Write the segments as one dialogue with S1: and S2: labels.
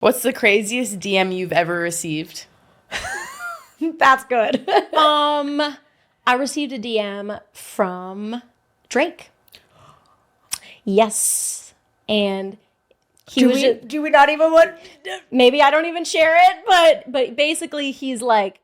S1: What's the craziest DM you've ever received?
S2: That's good.
S3: I received a DM from Drake. Yes. And he was just,
S2: do we not even want...
S3: maybe I don't even share it, but basically he's like,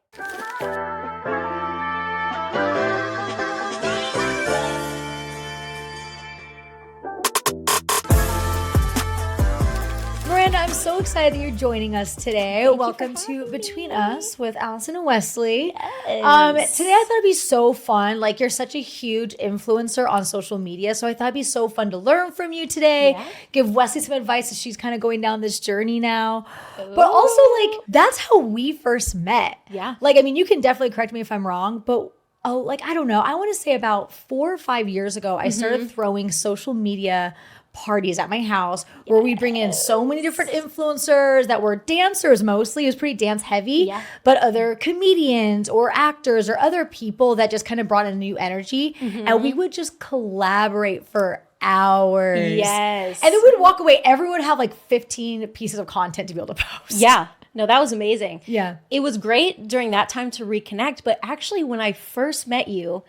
S2: Miranda, I'm so excited that you're joining us today. Welcome to Between Us with Allison and Wesley.
S3: Yes.
S2: Today I thought it'd be so fun. Like, you're such a huge influencer on social media, so I thought it'd be so fun to learn from you today.
S3: Yeah.
S2: Give Wesley some advice as she's kind of going down this journey now. But also, like, that's how we first met.
S3: Yeah.
S2: Like, I mean, you can definitely correct me if I'm wrong, but I don't know. I want to say about 4 or 5 years ago, I started throwing social media parties at my house where we bring in so many different influencers that were dancers mostly. It was pretty dance heavy, but other comedians or actors or other people that just kind of brought in a new energy. And we would just collaborate for hours.
S3: yes.
S2: And then we'd walk away. Everyone would have like 15 pieces of content to be able to post.
S3: Yeah. No, that was amazing.
S2: Yeah.
S3: It was great during that time to reconnect. But actually, when I first met you,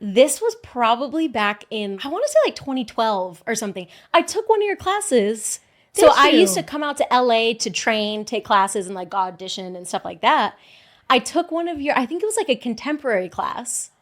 S3: this was probably back in, I want to say like 2012 or something. I took one of your classes. So I
S2: you?
S3: used to come out to LA to train, take classes and like audition and stuff like that. I took one of your, I think it was like a contemporary class.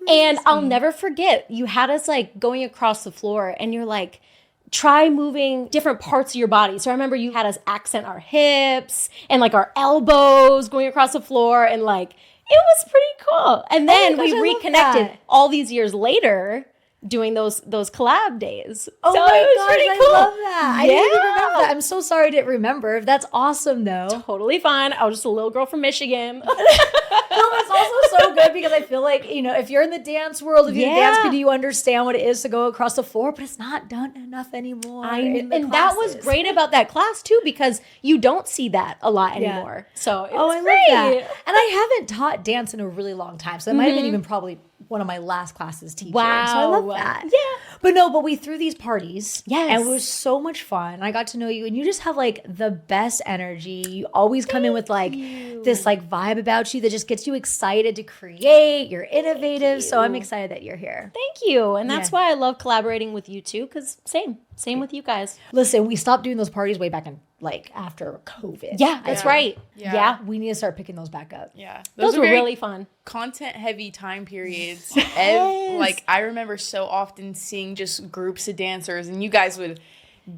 S3: And I'll never forget, you had us like going across the floor and you're like, try moving different parts of your body. So I remember you had us accent our hips and like our elbows going across the floor, and like, it was pretty cool. And then
S2: gosh, I
S3: we
S2: love
S3: reconnected
S2: that.
S3: all these years later doing those collab days.
S2: Oh
S3: So
S2: my
S3: it was
S2: gosh,
S3: pretty
S2: I
S3: cool.
S2: love that. I didn't even
S3: Yeah.
S2: remember that. I'm so sorry I didn't remember. That's awesome though.
S3: Totally fine. I was just a little girl from Michigan.
S2: No, that's also so good because I feel like, you know, if you're in the dance world, if you're in the dance community, you understand what it is to go across the floor, but it's not done enough anymore.
S3: And that was great about that class too, because you don't see that a lot anymore. So it was
S2: I
S3: great.
S2: love that. And I haven't taught dance in a really long time. So it might have been even probably one of my last classes teaching.
S3: Wow.
S2: So I love that.
S3: Yeah.
S2: But we threw these parties.
S3: Yes.
S2: And it was so much fun. I got to know you, and you just have like the best energy. You always come in with like this like vibe about you that just gets you excited to create. You're innovative. So I'm excited that you're here.
S3: Thank you. And that's why I love collaborating with you too, because same with you guys.
S2: Listen, we stopped doing those parties way back in like after COVID.
S3: Yeah, that's right. Yeah.
S2: We need to start picking those back up.
S1: Yeah.
S3: Those were
S1: very
S3: really fun.
S1: content-heavy time periods. Like, I remember so often seeing just groups of dancers, and you guys would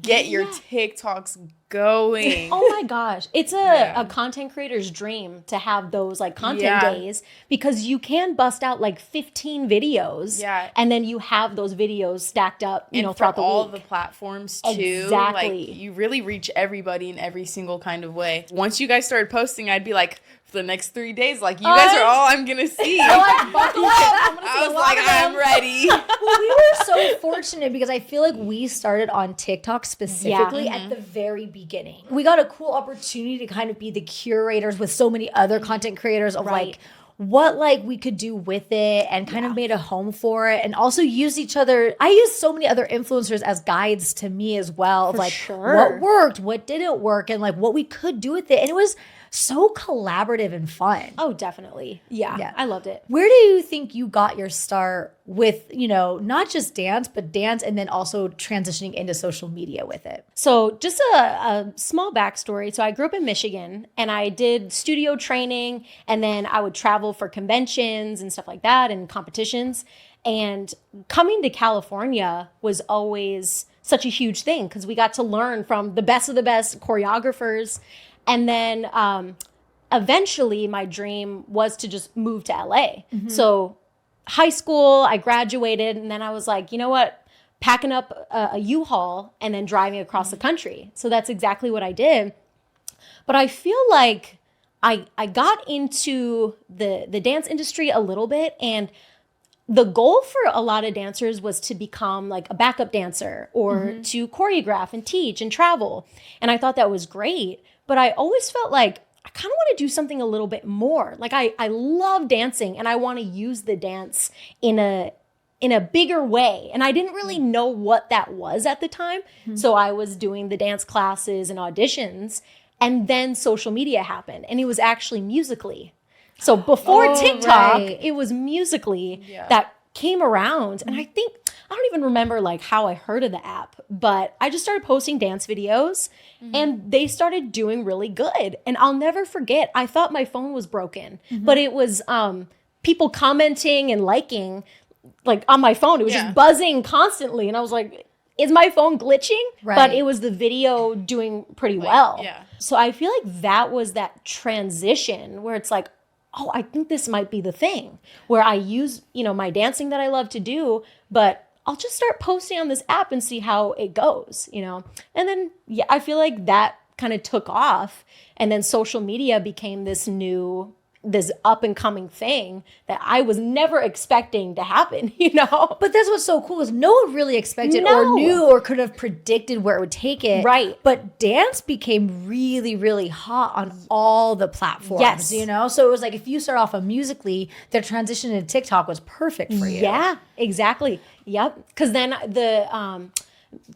S1: get your TikToks going.
S3: Oh my gosh. It's a content creator's dream to have those like content days, because you can bust out like 15 videos.
S1: Yeah.
S3: And then you have those videos stacked up, you know,
S1: for
S3: throughout the
S1: all
S3: week.
S1: the platforms too.
S3: Exactly.
S1: Like, you really reach everybody in every single kind of way. Once you guys started posting, I'd be like, for the next 3 days, like, you guys are all I'm gonna see. I was like, I'm ready.
S2: Well, we were so fortunate because I feel like we started on TikTok specifically at the very beginning. We got a cool opportunity to kind of be the curators with so many other content creators of like what like we could do with it, and kind of made a home for it, and also used each other. I used so many other influencers as guides to me as well of like what worked, what didn't work, and like what we could do with it. And it was so collaborative and fun.
S3: Oh, definitely. Yeah. I loved it.
S2: Where do you think you got your start with, you know, not just dance, but dance and then also transitioning into social media with it?
S3: So just a small backstory. So I grew up in Michigan, and I did studio training, and then I would travel for conventions and stuff like that and competitions. And coming to California was always such a huge thing because we got to learn from the best of the best choreographers. And then eventually my dream was to just move to LA. So high school, I graduated, and then I was like, you know what? Packing up a U-Haul and then driving across the country. So that's exactly what I did. But I feel like I got into the dance industry a little bit, and the goal for a lot of dancers was to become like a backup dancer or to choreograph and teach and travel. And I thought that was great. But I always felt like I kind of want to do something a little bit more. Like I love dancing, and I want to use the dance in a bigger way. And I didn't really know what that was at the time. So I was doing the dance classes and auditions. And then social media happened, and it was actually Musical.ly. So before TikTok, it was Musical.ly that came around. And I don't even remember like how I heard of the app, but I just started posting dance videos and they started doing really good. And I'll never forget, I thought my phone was broken, but it was people commenting and liking like on my phone. It was just buzzing constantly. And I was like, is my phone glitching?
S2: Right.
S3: But it was the video doing pretty well.
S1: Yeah.
S3: So I feel like that was that transition where it's like, oh, I think this might be the thing where I use, my dancing that I love to do, but I'll just start posting on this app and see how it goes, And then, I feel like that kind of took off. And then social media became this up and coming thing that I was never expecting to happen,
S2: But that's what's so cool is no one really expected or knew or could have predicted where it would take it.
S3: Right.
S2: But dance became really, really hot on all the platforms,
S3: Yes.
S2: So it was like if you start off on Musical.ly, the transition to TikTok was perfect for you.
S3: Yeah, exactly. Yep. Because then the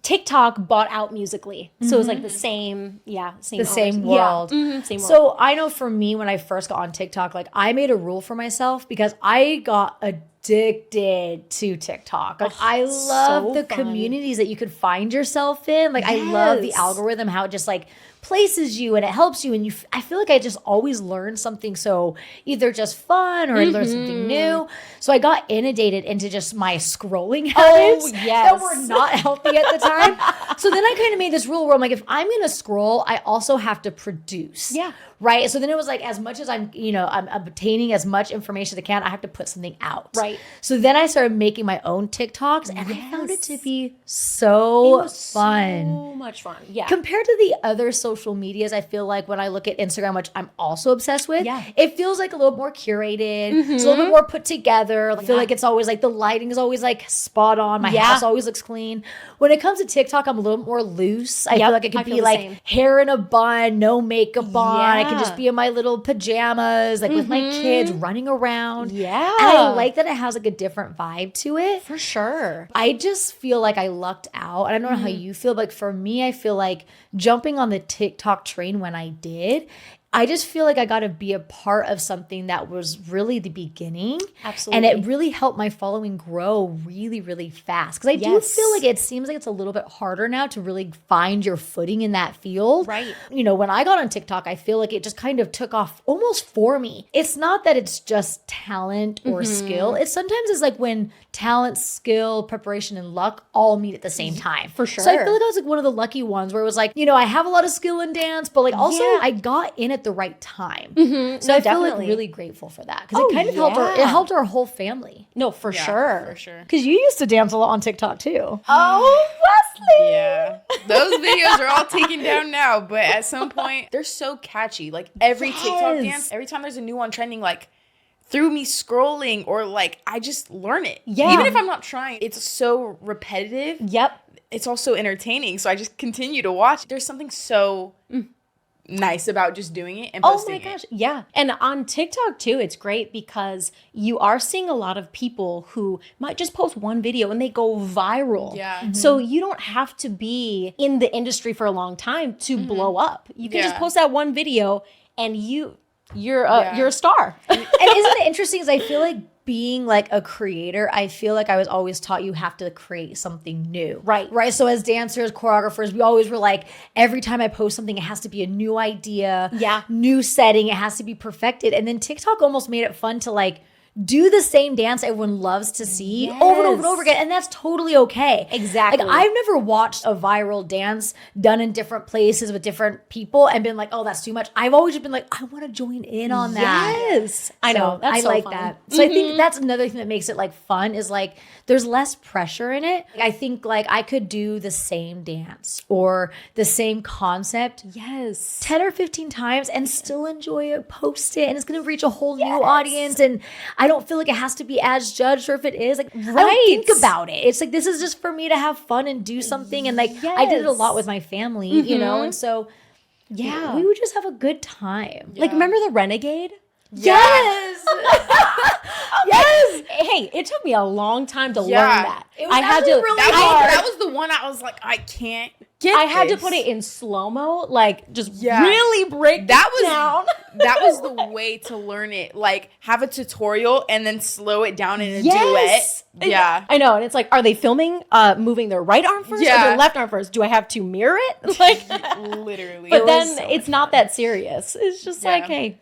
S3: TikTok bought out Musical.ly. So it was like the same
S2: world.
S3: Yeah. Same world.
S2: So I know for me, when I first got on TikTok, like I made a rule for myself because I got addicted to TikTok. Like I love
S3: so
S2: the
S3: fun.
S2: communities that you could find yourself in. Like I love the algorithm, how it just like places you and it helps you. And I feel like I just always learn something. So either just fun or I learn something new. So I got inundated into just my scrolling habits that were not healthy at the time. So then I kind of made this rule where I'm like, if I'm going to scroll, I also have to produce.
S3: Yeah.
S2: Right. So then it was like, as much as I'm obtaining as much information as I can, I have to put something out.
S3: Right.
S2: So then I started making my own TikToks and I found it to be so fun.
S3: So much fun. Yeah.
S2: Compared to the other social medias, I feel like when I look at Instagram, which I'm also obsessed with, it feels like a little more curated. It's a little bit more put together. I feel like it's always like the lighting is always like spot on. My house always looks clean. When it comes to TikTok, I'm a little more loose. I feel like it could be like hair in a bun, no makeup on. I can just be in my little pajamas, like with my kids running around.
S3: Yeah.
S2: And I like that it has like a different vibe to it.
S3: For sure.
S2: I just feel like I lucked out. I don't know how you feel, but like for me, I feel like jumping on the TikTok train when I did, I just feel like I got to be a part of something that was really the beginning.
S3: Absolutely.
S2: And it really helped my following grow really, really fast. Because I do feel like it seems like it's a little bit harder now to really find your footing in that field.
S3: Right.
S2: When I got on TikTok, I feel like it just kind of took off almost for me. It's not that it's just talent or skill. Sometimes it's like when talent, skill, preparation, and luck all meet at the same time.
S3: For sure.
S2: So I feel like I was like one of the lucky ones where it was like, I have a lot of skill in dance, but like also I got in at the right time. So I feel like really grateful for that because it kind of helped our whole family.
S3: No, for sure.
S1: For sure.
S2: Because you used to dance a lot on TikTok too.
S3: Oh, Wesley.
S1: Yeah. Those videos are all taken down now, but at some point, they're so catchy. Like every TikTok dance, every time there's a new one trending, like through me scrolling or like I just learn it.
S3: Yeah.
S1: Even if I'm not trying, it's so repetitive.
S3: Yep.
S1: It's also entertaining. So I just continue to watch. There's something so nice about just doing it and posting it.
S3: Oh my gosh. Yeah. And on TikTok too, it's great because you are seeing a lot of people who might just post one video and they go viral.
S1: Yeah.
S3: So you don't have to be in the industry for a long time to blow up. You can just post that one video and you're a star.
S2: And isn't it interesting? Because I feel like being like a creator, I feel like I was always taught you have to create something new. Right. So as dancers, choreographers, we always were like, every time I post something, it has to be a new idea, new setting. It has to be perfected. And then TikTok almost made it fun to like do the same dance everyone loves to see over and over and over again. And that's totally okay.
S3: Exactly.
S2: Like I've never watched a viral dance done in different places with different people and been like, oh, that's too much. I've always just been like, I want to join in on that.
S3: Yes. I know. That's
S2: I
S3: so
S2: like
S3: fun.
S2: that. So I think that's another thing that makes it like fun is like there's less pressure in it. I think like I could do the same dance or the same concept 10 or 15 times and still enjoy it, post it, and it's going to reach a whole new audience. And I don't feel like it has to be as judged, or if it is, like I don't think about it. It's like this is just for me to have fun and do something. And like I did it a lot with my family, and so we would just have a good time.
S3: Like remember the Renegade?
S2: Yes. Yes.
S3: Hey, it took me a long time to learn that.
S2: It was really
S1: that was the one I was like, I can't get
S3: I had to
S1: this.
S3: put it in slow-mo, like just
S1: Yeah.
S3: really break
S1: That
S3: it down.
S1: That was the way to learn it. Like, have a tutorial and then slow it down in a
S3: Yes.
S1: duet. Yeah.
S3: I know. And it's like, are they filming moving their right arm first or
S1: Yeah.
S3: their left arm first? Do I have to mirror it? Like,
S1: Literally.
S3: but
S1: It
S3: then
S1: was so
S3: it's
S1: much
S3: not
S1: fun.
S3: that serious. It's just like,
S1: Yeah.
S3: hey,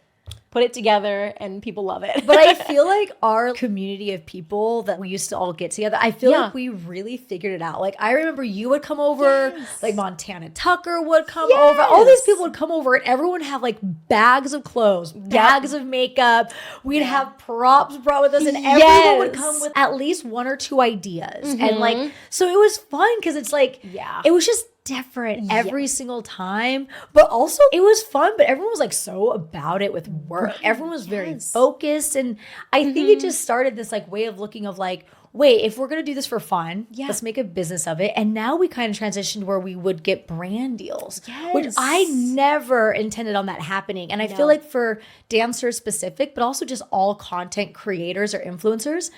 S3: put it together and people love it.
S2: But I feel like our community of people that we used to all get together, I feel
S3: Yeah.
S2: like we really figured it out. Like, I remember you would come over,
S3: Yes.
S2: like Montana Tucker would come over. All these people would come over and everyone would have like bags of clothes, bags of makeup. We'd have props brought with us and everyone would come with at least one or two ideas. And like, so it was fun because it's like, it was just different every single time, but also it was fun, but everyone was like so about it with work. Everyone was very focused, and I think it just started this like way of looking of like, wait, if we're gonna do this for fun, let's make a business of it. And now we kind of transitioned where we would get brand deals, which I never intended on that happening. And I feel like for dancers specific, but also just all content creators or influencers,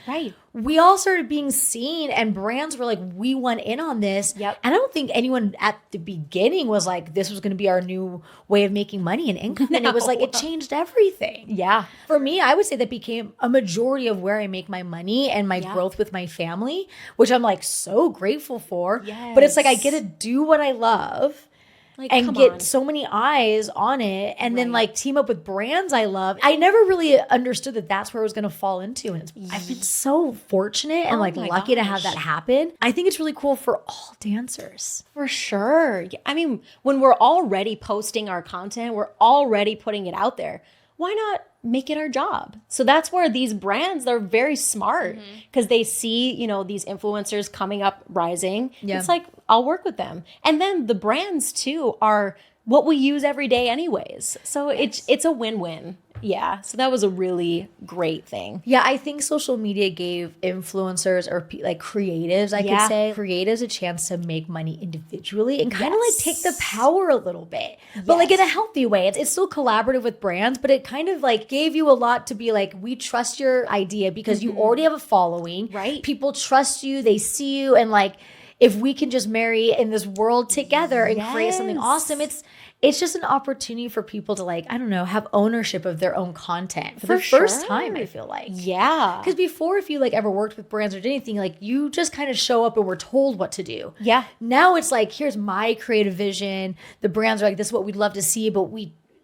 S2: we all started being seen and brands were like, we went in on this. And I don't think anyone at the beginning was like, this was going to be our new way of making money and income. And it was like, it changed everything. For me, I would say that became a majority of where I make my money and my growth with my family, which I'm like so grateful for. But it's like, I get to do what I love. Like, and get so many eyes on it and then like team up with brands I love. I never really understood that that's where it was going to fall into. And I've been so fortunate and like lucky to have that happen. I think it's really cool for all dancers.
S3: For sure. I mean, when we're already posting our content, we're already putting it out there. Why not make it our job? So that's where these brands, they're very smart because they see, you know, these influencers coming up, rising. It's like, I'll work with them. And then the brands too are what we use every day anyways. So it's a win-win. Yeah. So that was a really great thing.
S2: Yeah, I think social media gave influencers or like creatives, I could say, creatives a chance to make money individually and kind of like take the power a little bit, but like in a healthy way. It's still collaborative with brands, but it kind of like gave you a lot to be like, we trust your idea because you already have a following. People trust you, they see you, and like, if we can just marry in this world together and create something awesome, it's just an opportunity for people to like, I don't know, have ownership of their own content for the first time, I feel like. Because before, if you like ever worked with brands or did anything, like you just kind of show up and were told what to do. Now it's like, here's my creative vision. The brands are like, this is what we'd love to see, but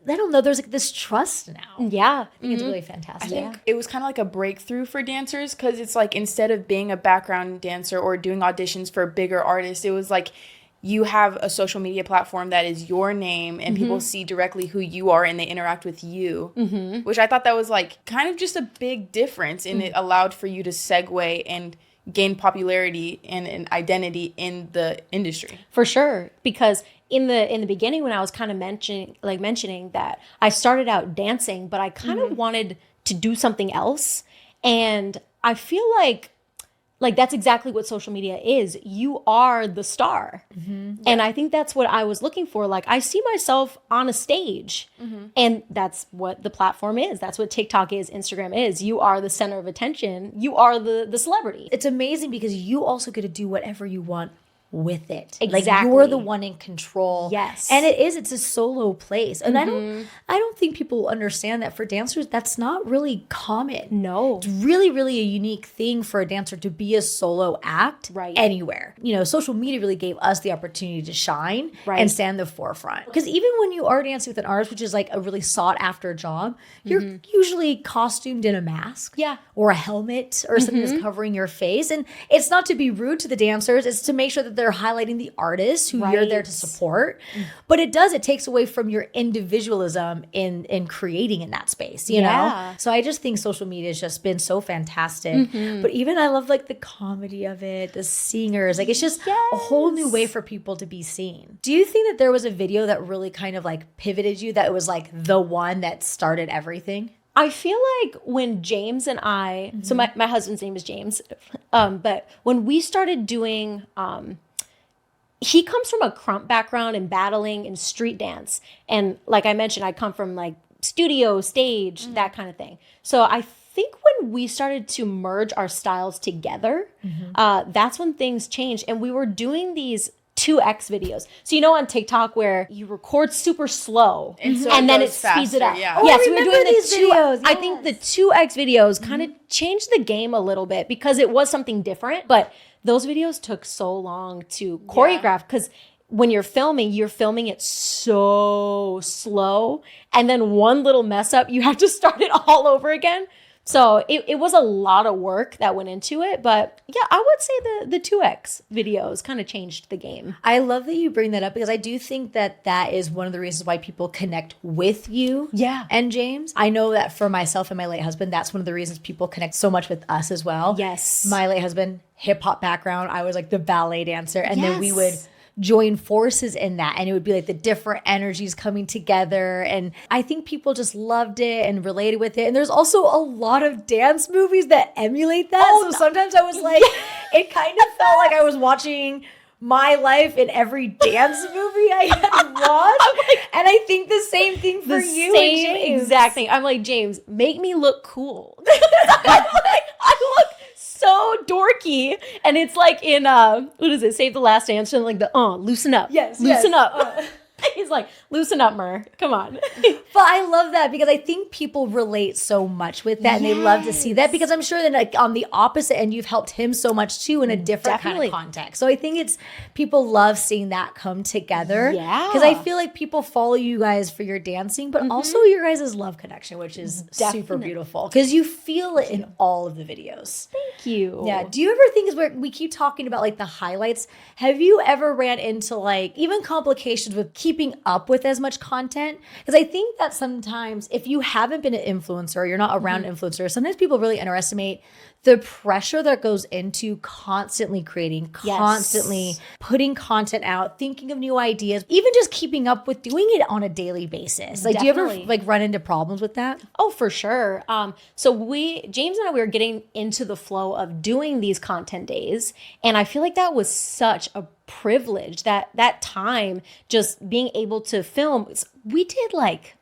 S2: I don't know, there's like this trust now. I think it's really fantastic.
S1: I think it was kind of like a breakthrough for dancers because it's like instead of being a background dancer or doing auditions for bigger artists, it was like you have a social media platform that is your name and people see directly who you are and they interact with you, which I thought that was like kind of just a big difference, and it allowed for you to segue and gain popularity and an identity in the industry.
S3: For sure, because in the beginning when I was kind of mentioning that I started out dancing, but I kind of wanted to do something else, and I feel like that's exactly what social media is. You are the star. And I think that's what I was looking for. Like, I see myself on a stage, and that's what the platform is. That's what TikTok is, Instagram is. You are the center of attention. You are the celebrity.
S2: It's amazing because you also get to do whatever you want with it.
S3: Exactly.
S2: Like, you're the one in control.
S3: Yes.
S2: And it's a solo place. And I don't think people understand that for dancers, that's not really common.
S3: No.
S2: It's really, really a unique thing for a dancer to be a solo act anywhere. You know, social media really gave us the opportunity to shine and stand in the forefront. Because even when you are dancing with an artist, which is like a really sought after job, you're usually costumed in a mask or a helmet or something that's covering your face. And it's not to be rude to the dancers, it's to make sure that they're highlighting the artist who you're there to support. But it takes away from your individualism in creating in that space, you know? So I just think social media has just been so fantastic. But even I love like the comedy of it, the singers, like it's just a whole new way for people to be seen. Do you think that there was a video that really kind of like pivoted you, that it was like the one that started everything?
S3: I feel like when James and I, so my husband's name is James, but when we started doing, he comes from a krump background and battling in street dance. And like I mentioned, I come from like studio, stage, that kind of thing. So I think when we started to merge our styles together, that's when things changed. And we were doing these 2x videos. So you know on TikTok where you record super slow and then it speeds it up.
S1: Yeah.
S2: Oh,
S3: Yes,
S2: I
S3: we were
S2: remember
S3: doing the
S2: these videos.
S3: I think the 2x videos kind of changed the game a little bit because it was something different, but those videos took so long to choreograph because when you're filming it so slow, and then one little mess up, you have to start it all over again. So it was a lot of work that went into it, but yeah, I would say the 2x videos kind of changed the game.
S2: I love that you bring that up because I do think that that is one of the reasons why people connect with you and James. I know that for myself and my late husband, that's one of the reasons people connect so much with us as well.
S3: Yes.
S2: My late husband, hip hop background. I was like the ballet dancer. And then we would join forces in that, and it would be like the different energies coming together, and I think people just loved it and related with it. And there's also a lot of dance movies that emulate that, sometimes I was like it kind of felt like I was watching my life in every dance movie I had watched. And I think the same thing for you and James.
S3: Exact thing. I'm like, James, make me look cool. I look so dorky, and it's like in what is it, Save the Last Dance, and like the loosen up, loosen up. He's like, loosen up, Mer, come on.
S2: But I love that because I think people relate so much with that, and they love to see that, because I'm sure that like on the opposite end, you've helped him so much too in a different kind of context. So I think it's people love seeing that come together. Yeah, because I feel like people follow you guys for your dancing, but also your guys' love connection, which is super beautiful because you feel it in all of the videos.
S3: Thank you.
S2: Yeah. Do you ever think, is where we keep talking about like the highlights, have you ever ran into like even complications with keeping up with as much content? Because I think that sometimes if you haven't been an influencer or you're not around influencers, sometimes people really underestimate the pressure that goes into constantly creating, constantly putting content out, thinking of new ideas, even just keeping up with doing it on a daily basis. Like, do you ever like run into problems with that?
S3: Oh, for sure. So James and I, we were getting into the flow of doing these content days, and I feel like that was such a privilege, that time just being able to film. We did like,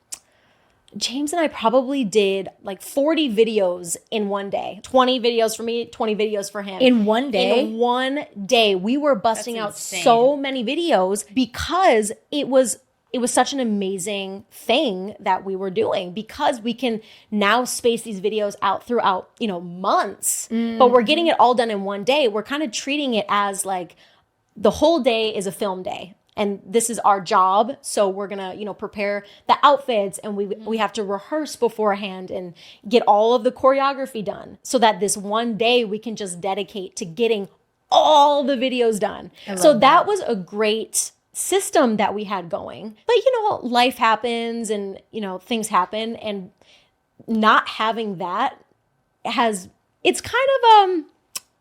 S3: James and I probably did like 40 videos in one day. 20 videos for me, 20 videos for him.
S2: In one day?
S3: In one day. We were busting out so many videos because it was such an amazing thing that we were doing, because we can now space these videos out throughout, months, but we're getting it all done in one day. We're kind of treating it as like the whole day is a film day. And this is our job. So we're going to, prepare the outfits, and we have to rehearse beforehand and get all of the choreography done so that this one day we can just dedicate to getting all the videos done. So that was a great system that we had going. But, life happens and, things happen, and not having that it's kind of,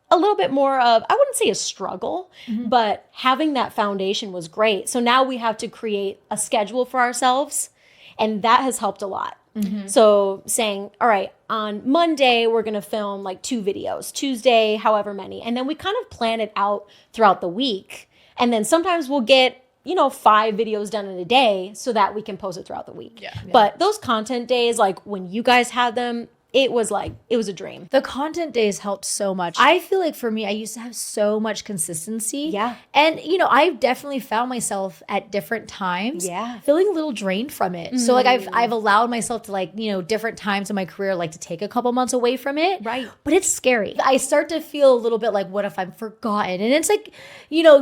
S3: a little bit more of, I wouldn't say a struggle, but having that foundation was great. So now we have to create a schedule for ourselves, and that has helped a lot. So saying, all right, on Monday, we're going to film like 2 videos, Tuesday, however many. And then we kind of plan it out throughout the week. And then sometimes we'll get 5 videos done in a day so that we can post it throughout the week. Yeah. But those content days, like when you guys had them, it was a dream.
S2: The content days helped so much. I feel like for me, I used to have so much consistency. Yeah. And, I've definitely found myself at different times feeling a little drained from it. So like I've allowed myself to like, different times in my career, like to take a couple months away from it. Right. But it's scary. I start to feel a little bit like, what if I'm forgotten? And it's like,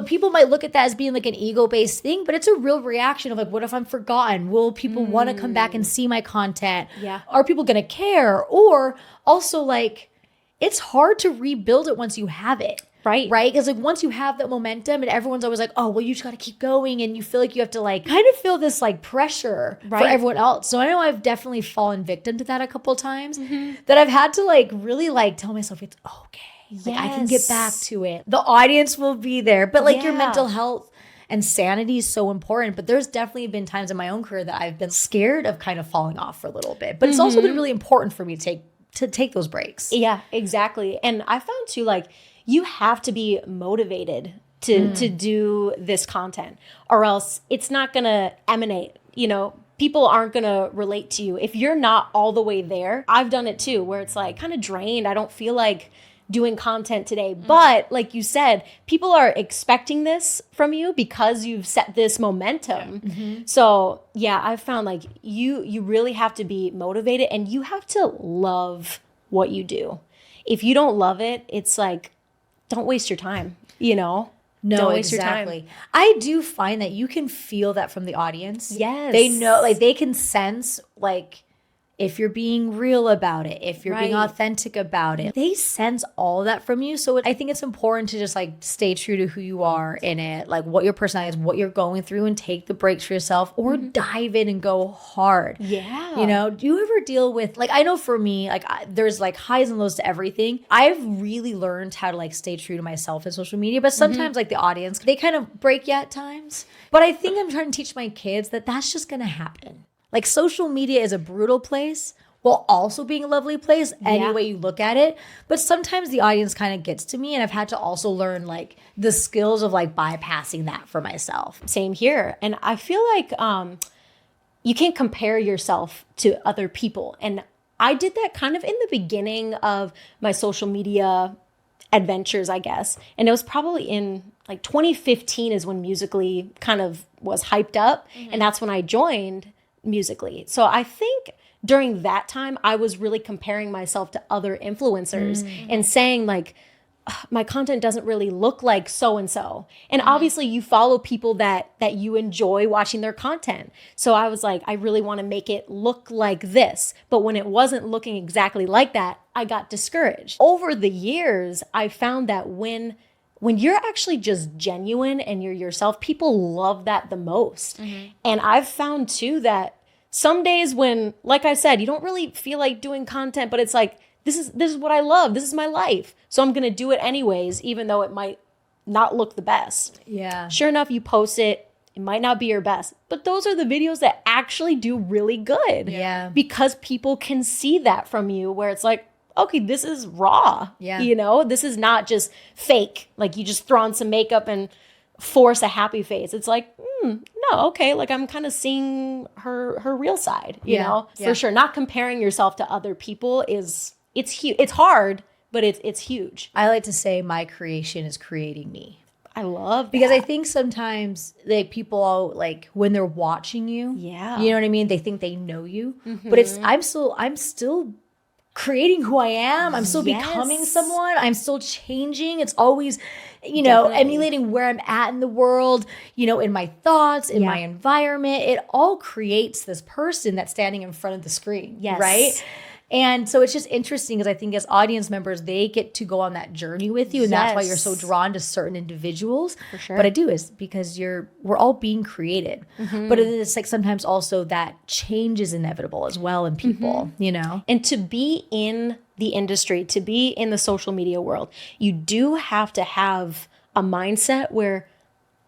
S2: people might look at that as being like an ego-based thing, but it's a real reaction of like, what if I'm forgotten? Will people want to come back and see my content? Yeah. Are people going to care? Or also like, it's hard to rebuild it once you have it. Right. Because like once you have that momentum, and everyone's always like, oh, well, you just got to keep going. And you feel like you have to like kind of feel this like pressure for everyone else. So I know I've definitely fallen victim to that a couple of times, that I've had to like really like tell myself it's okay. Like I can get back to it. The audience will be there. But like your mental health and sanity is so important. But there's definitely been times in my own career that I've been scared of kind of falling off for a little bit. But it's also been really important for me to take those breaks.
S3: Yeah, exactly. And I found too, like, you have to be motivated to do this content, or else it's not going to emanate. People aren't going to relate to you if you're not all the way there. I've done it too, where it's like kind of drained. I don't feel like doing content today. But like you said, people are expecting this from you because you've set this momentum. So yeah, I've found like you really have to be motivated and you have to love what you do. If you don't love it, it's like, don't waste your time, you know?
S2: No,
S3: Don't waste
S2: exactly.
S3: your time.
S2: I do find that you can feel that from the audience.
S3: Yes.
S2: They know, like they can sense like if you're being real about it, if you're being
S3: Right.
S2: authentic about it. They sense all of that from you. So I think it's important to just like stay true to who you are in it, like what your personality is, what you're going through, and take the breaks for yourself or dive in and go hard.
S3: Yeah.
S2: You know, do you ever deal with, like, I know for me, like there's like highs and lows to everything. I've really learned how to like stay true to myself in social media, but sometimes like the audience, they kind of break you at times. But I think I'm trying to teach my kids that that's just going to happen. Like social media is a brutal place while also being a lovely place any way you look at it. But sometimes the audience kind of gets to me, and I've had to also learn like the skills of like bypassing that for myself.
S3: Same here. And I feel like you can't compare yourself to other people. And I did that kind of in the beginning of my social media adventures, I guess. And it was probably in like 2015 is when Musical.ly kind of was hyped up. And that's when I joined Musical.ly. So I think during that time, I was really comparing myself to other influencers and saying like, my content doesn't really look like so-and-so. And obviously you follow people that you enjoy watching their content. So I was like, I really want to make it look like this. But when it wasn't looking exactly like that, I got discouraged. Over the years, I found that when you're actually just genuine and you're yourself, people love that the most. And I've found too that some days when, like I said, you don't really feel like doing content, but it's like, this is what I love. This is my life. So I'm going to do it anyways, even though it might not look the best.
S2: Yeah.
S3: Sure enough, you post it. It might not be your best, but those are the videos that actually do really good.
S2: Yeah.
S3: Because people can see that from you where it's like, okay, this is raw.
S2: Yeah.
S3: You know, this is not just fake. Like you just throw on some makeup and force a happy face. It's like, no, okay. Like I'm kind of seeing her real side, you know, for sure. Not comparing yourself to other people it's huge. It's hard, but it's huge.
S2: I like to say my creation is creating me.
S3: I love that.
S2: Because I think sometimes like people like when they're watching you,
S3: Yeah.
S2: you know what I mean? They think they know you, but I'm still creating who I am. I'm still becoming someone. I'm still changing. It's always, you know, emulating where I'm at in the world, you know, in my thoughts, in my environment. It all creates this person that's standing in front of the screen.
S3: Yes.
S2: Right? And so it's just interesting because I think as audience members, they get to go on that journey with you. And that's why you're so drawn to certain individuals.
S3: For sure.
S2: But I do is because we're all being created. But it's like sometimes also that change is inevitable as well in people, you know?
S3: And to be in the industry, to be in the social media world, you do have to have a mindset where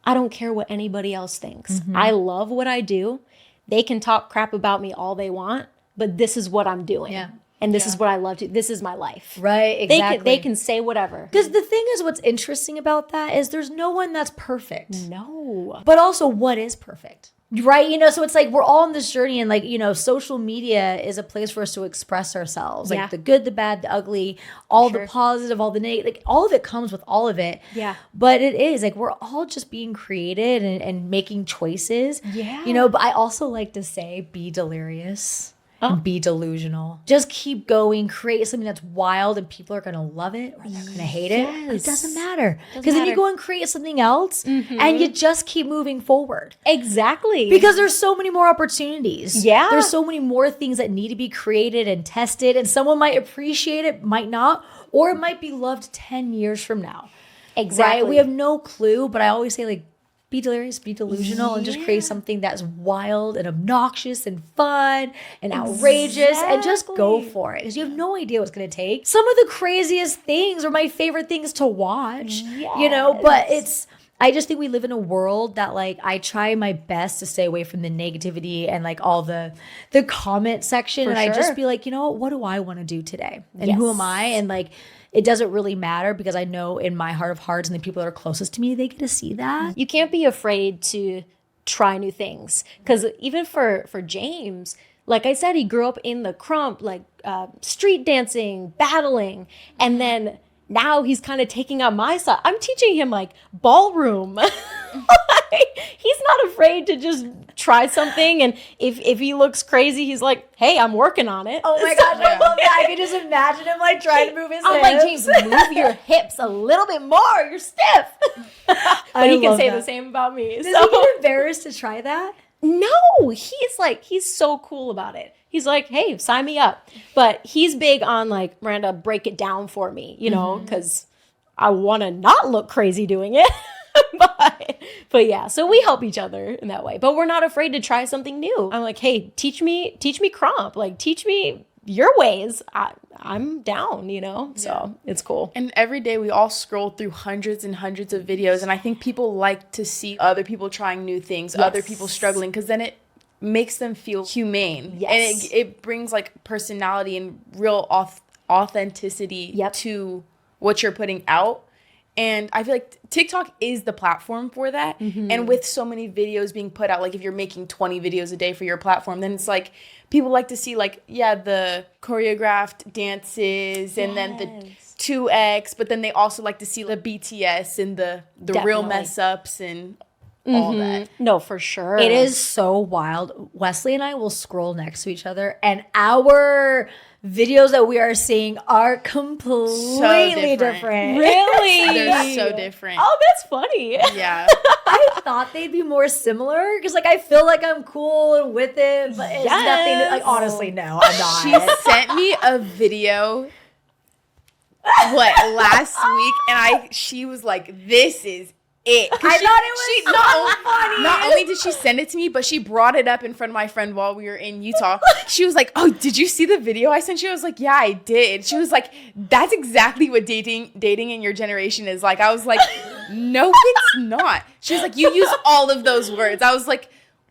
S3: I don't care what anybody else thinks. I love what I do. They can talk crap about me all they want, but this is what I'm doing.
S2: Yeah.
S3: And this is what I love to. This is my life.
S2: Right, exactly.
S3: They can say whatever.
S2: Because the thing is, what's interesting about that is there's no one that's perfect.
S3: No.
S2: But also, what is perfect? Right? You know, so it's like we're all on this journey, and like, you know, social media is a place for us to express ourselves. Like the good, the bad, the ugly, all the positive, all the negative, like all of it comes with all of it.
S3: Yeah.
S2: But it is like we're all just being created and making choices.
S3: Yeah.
S2: You know, but I also like to say be delirious. And be delusional. Just keep going. Create something that's wild, and people are gonna love it or they're gonna hate it. But it doesn't matter because then you go and create something else, and you just keep moving forward.
S3: Exactly.
S2: Because there's so many more opportunities.
S3: Yeah.
S2: There's so many more things that need to be created and tested, and someone might appreciate it, might not, or it might be loved 10 years from now.
S3: Exactly.
S2: Right? We have no clue, but I always say like, be delirious, be delusional, and just create something that's wild and obnoxious and fun and outrageous and just go for it. Because you have no idea what's going to take. Some of the craziest things are my favorite things to watch, you know, but I just think we live in a world that like I try my best to stay away from the negativity and like all the comment section. I just be like, you know what do I want to do today? And who am I? And like, it doesn't really matter because I know in my heart of hearts and the people that are closest to me, they get to see that.
S3: You can't be afraid to try new things. Because even for James, like I said, he grew up in the crump, like street dancing, battling. And then now he's kind of taking on my side. I'm teaching him like ballroom. Like, he's not afraid to just try something, and if he looks crazy, he's like, hey, I'm working on it.
S2: Oh my gosh, I love that. I can just imagine him like trying to move his hips.
S3: I'm like, James, move your hips a little bit more. You're stiff. But he can say the same about me.
S2: Does he get embarrassed to try that?
S3: No, he's so cool about it. He's like, hey, sign me up. But he's big on like, Miranda, break it down for me, you know, because I want to not look crazy doing it. but yeah, so we help each other in that way. But we're not afraid to try something new. I'm like, hey, teach me crump. Like, teach me your ways. I'm down, you know? So it's cool.
S1: And every day we all scroll through hundreds and hundreds of videos. And I think people like to see other people trying new things, other people struggling, because then it makes them feel humane.
S3: Yes.
S1: And it brings like personality and real authenticity to what you're putting out. And I feel like TikTok is the platform for that. And with so many videos being put out, like if you're making 20 videos a day for your platform, then it's like people like to see like, the choreographed dances and then the 2X, but then they also like to see the BTS and the real mess ups and all that.
S3: No, for sure.
S2: It is so wild. Wesley and I will scroll next to each other, and our videos that we are seeing are completely different.
S3: Really?
S1: They're so different.
S3: Oh, that's funny.
S1: Yeah.
S2: I thought they'd be more similar because, like, I feel like I'm cool and with it, but it's nothing. Like, honestly, no, I'm not.
S1: She sent me a video last week, and she was like, "This is it."
S2: I thought it was so funny.
S1: Not only did she send it to me, but she brought it up in front of my friend while we were in Utah. She was like, "Oh, did you see the video I sent you?" I was like, "Yeah, I did." She was like, "That's exactly what dating in your generation is like." I was like, "No, it's not." She was like, "You use all of those words." I was like,